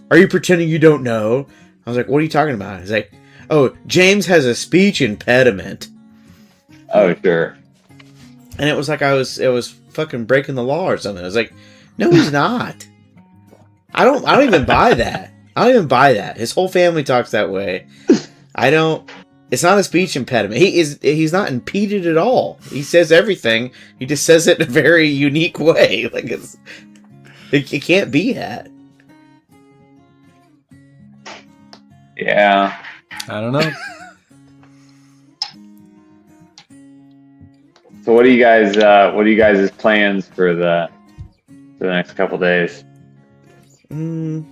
Are you pretending you don't know? I was like, what are you talking about? He's like, oh, James has a speech impediment. Oh, sure. And it was like it was fucking breaking the law or something. I was like, no, he's not. I don't even buy that. I don't even buy that. His whole family talks that way. It's not a speech impediment. He's not impeded at all. He says everything. He just says it in a very unique way. Like It can't be that. Yeah. I don't know. So what do you guys' plans for the next couple days? Head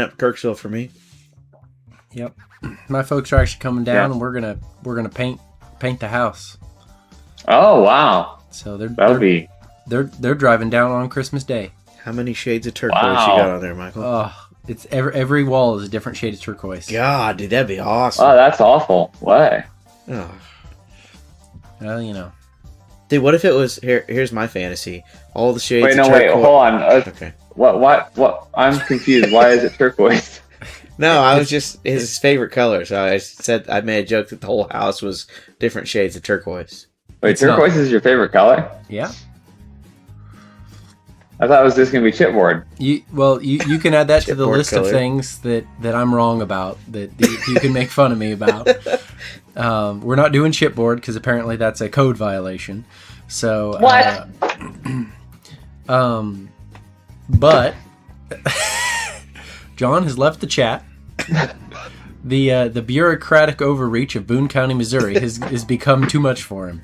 up to Kirksville for me. Yep. My folks are actually coming down, Yeah. and we're gonna paint the house. Oh wow, So that'll be. they're driving down on Christmas Day. How many shades of turquoise Wow. you got on there, Michael? Oh, it's every wall is a different shade of turquoise. God, dude, that'd be awesome. Oh, that's awful. Why? Oh. Well, you know. Dude, what if it was here's my fantasy. All the shades Wait, of no, wait, turquoise. hold on. Okay. What? I'm confused. Why is it turquoise? No, I was just his favorite color, so I made a joke that the whole house was different shades of turquoise. Wait, It's not. turquoise is your favorite color? Yeah. I thought it was just gonna be chipboard. You can add that to the Chipboard list of color. things that I'm wrong about that you can make fun of me about. We're not doing chipboard because apparently that's a code violation. So What? But John has left the chat. The bureaucratic overreach of Boone County, Missouri has become too much for him.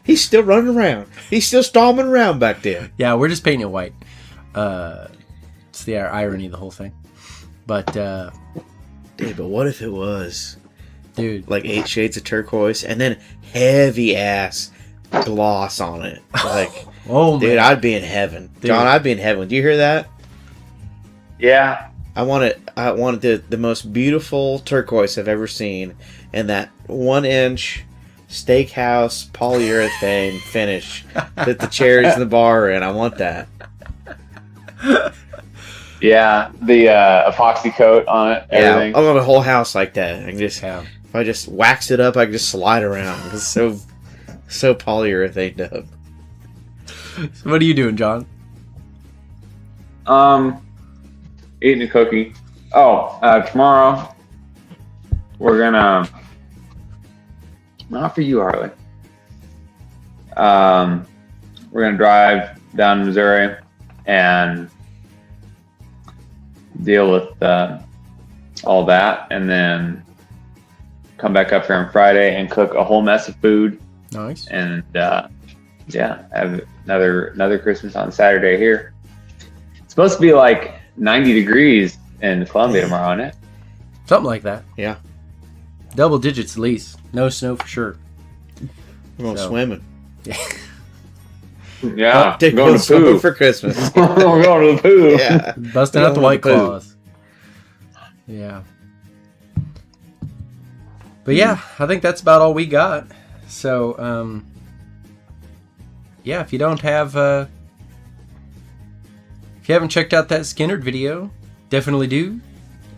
He's still running around. He's still stomping around back there. Yeah, we're just painting it white. It's the irony of the whole thing. But Dude, but what if it was dude, like 8 shades of turquoise and then heavy ass gloss on it? Like, oh dude, man, I'd be in heaven. Dude. John, I'd be in heaven. Do you hear that? Yeah. I wanted the most beautiful turquoise I've ever seen, and that 1-inch steakhouse polyurethane finish that the chairs in the bar are in. I want that. Yeah. The epoxy coat on it. Everything. Yeah, I want a whole house like that. I can just yeah. if I just wax it up, I can just slide around. It's so polyurethane up. So what are you doing, John? Eating a cookie. Oh, tomorrow we're gonna. Not for you, Harley. We're gonna drive down to Missouri and deal with all that, and then come back up here on Friday and cook a whole mess of food, Nice. and yeah, have another Christmas on Saturday here. It's supposed to be like 90 degrees in Columbia tomorrow, isn't it? Something like that. Yeah. Double digits at least. No snow for sure. We're going So- swimming. Yeah, Take going to swimming poo. for Christmas. We're going to the poo. Yeah. Busting out the Going White to the poo. Claws. Yeah. But yeah, I think that's about all we got. So, yeah, if you don't have, if you haven't checked out that Skinnerd video, definitely do.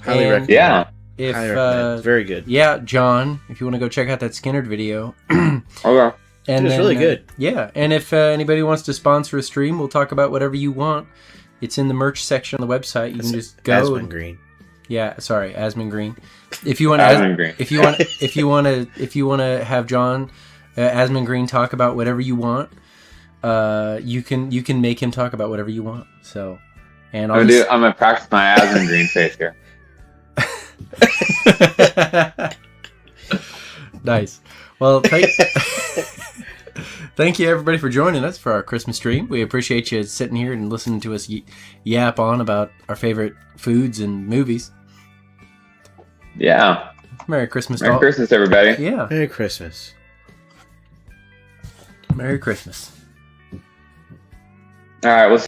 Highly And recommend. Yeah. If, Highly recommend. It's very good. yeah, John, if you want to go check out that Skinnerd video. Okay. And It's really good. Yeah, and if anybody wants to sponsor a stream, we'll talk about whatever you want. It's in the merch section on the website. You can just go. Aspen Green. Yeah, sorry, Asman Green. If you want Asman Green. if you want to have John Asman Green talk about whatever you want, you can make him talk about whatever you want. So, and I'll I'm gonna practice my Aspen Green face here. Nice. Well, thank you everybody for joining us for our Christmas stream. We appreciate you sitting here and listening to us yap on about our favorite foods and movies. Yeah. Merry Christmas, Merry all. Christmas, everybody. Yeah, Merry Christmas. Merry Christmas. All right. We'll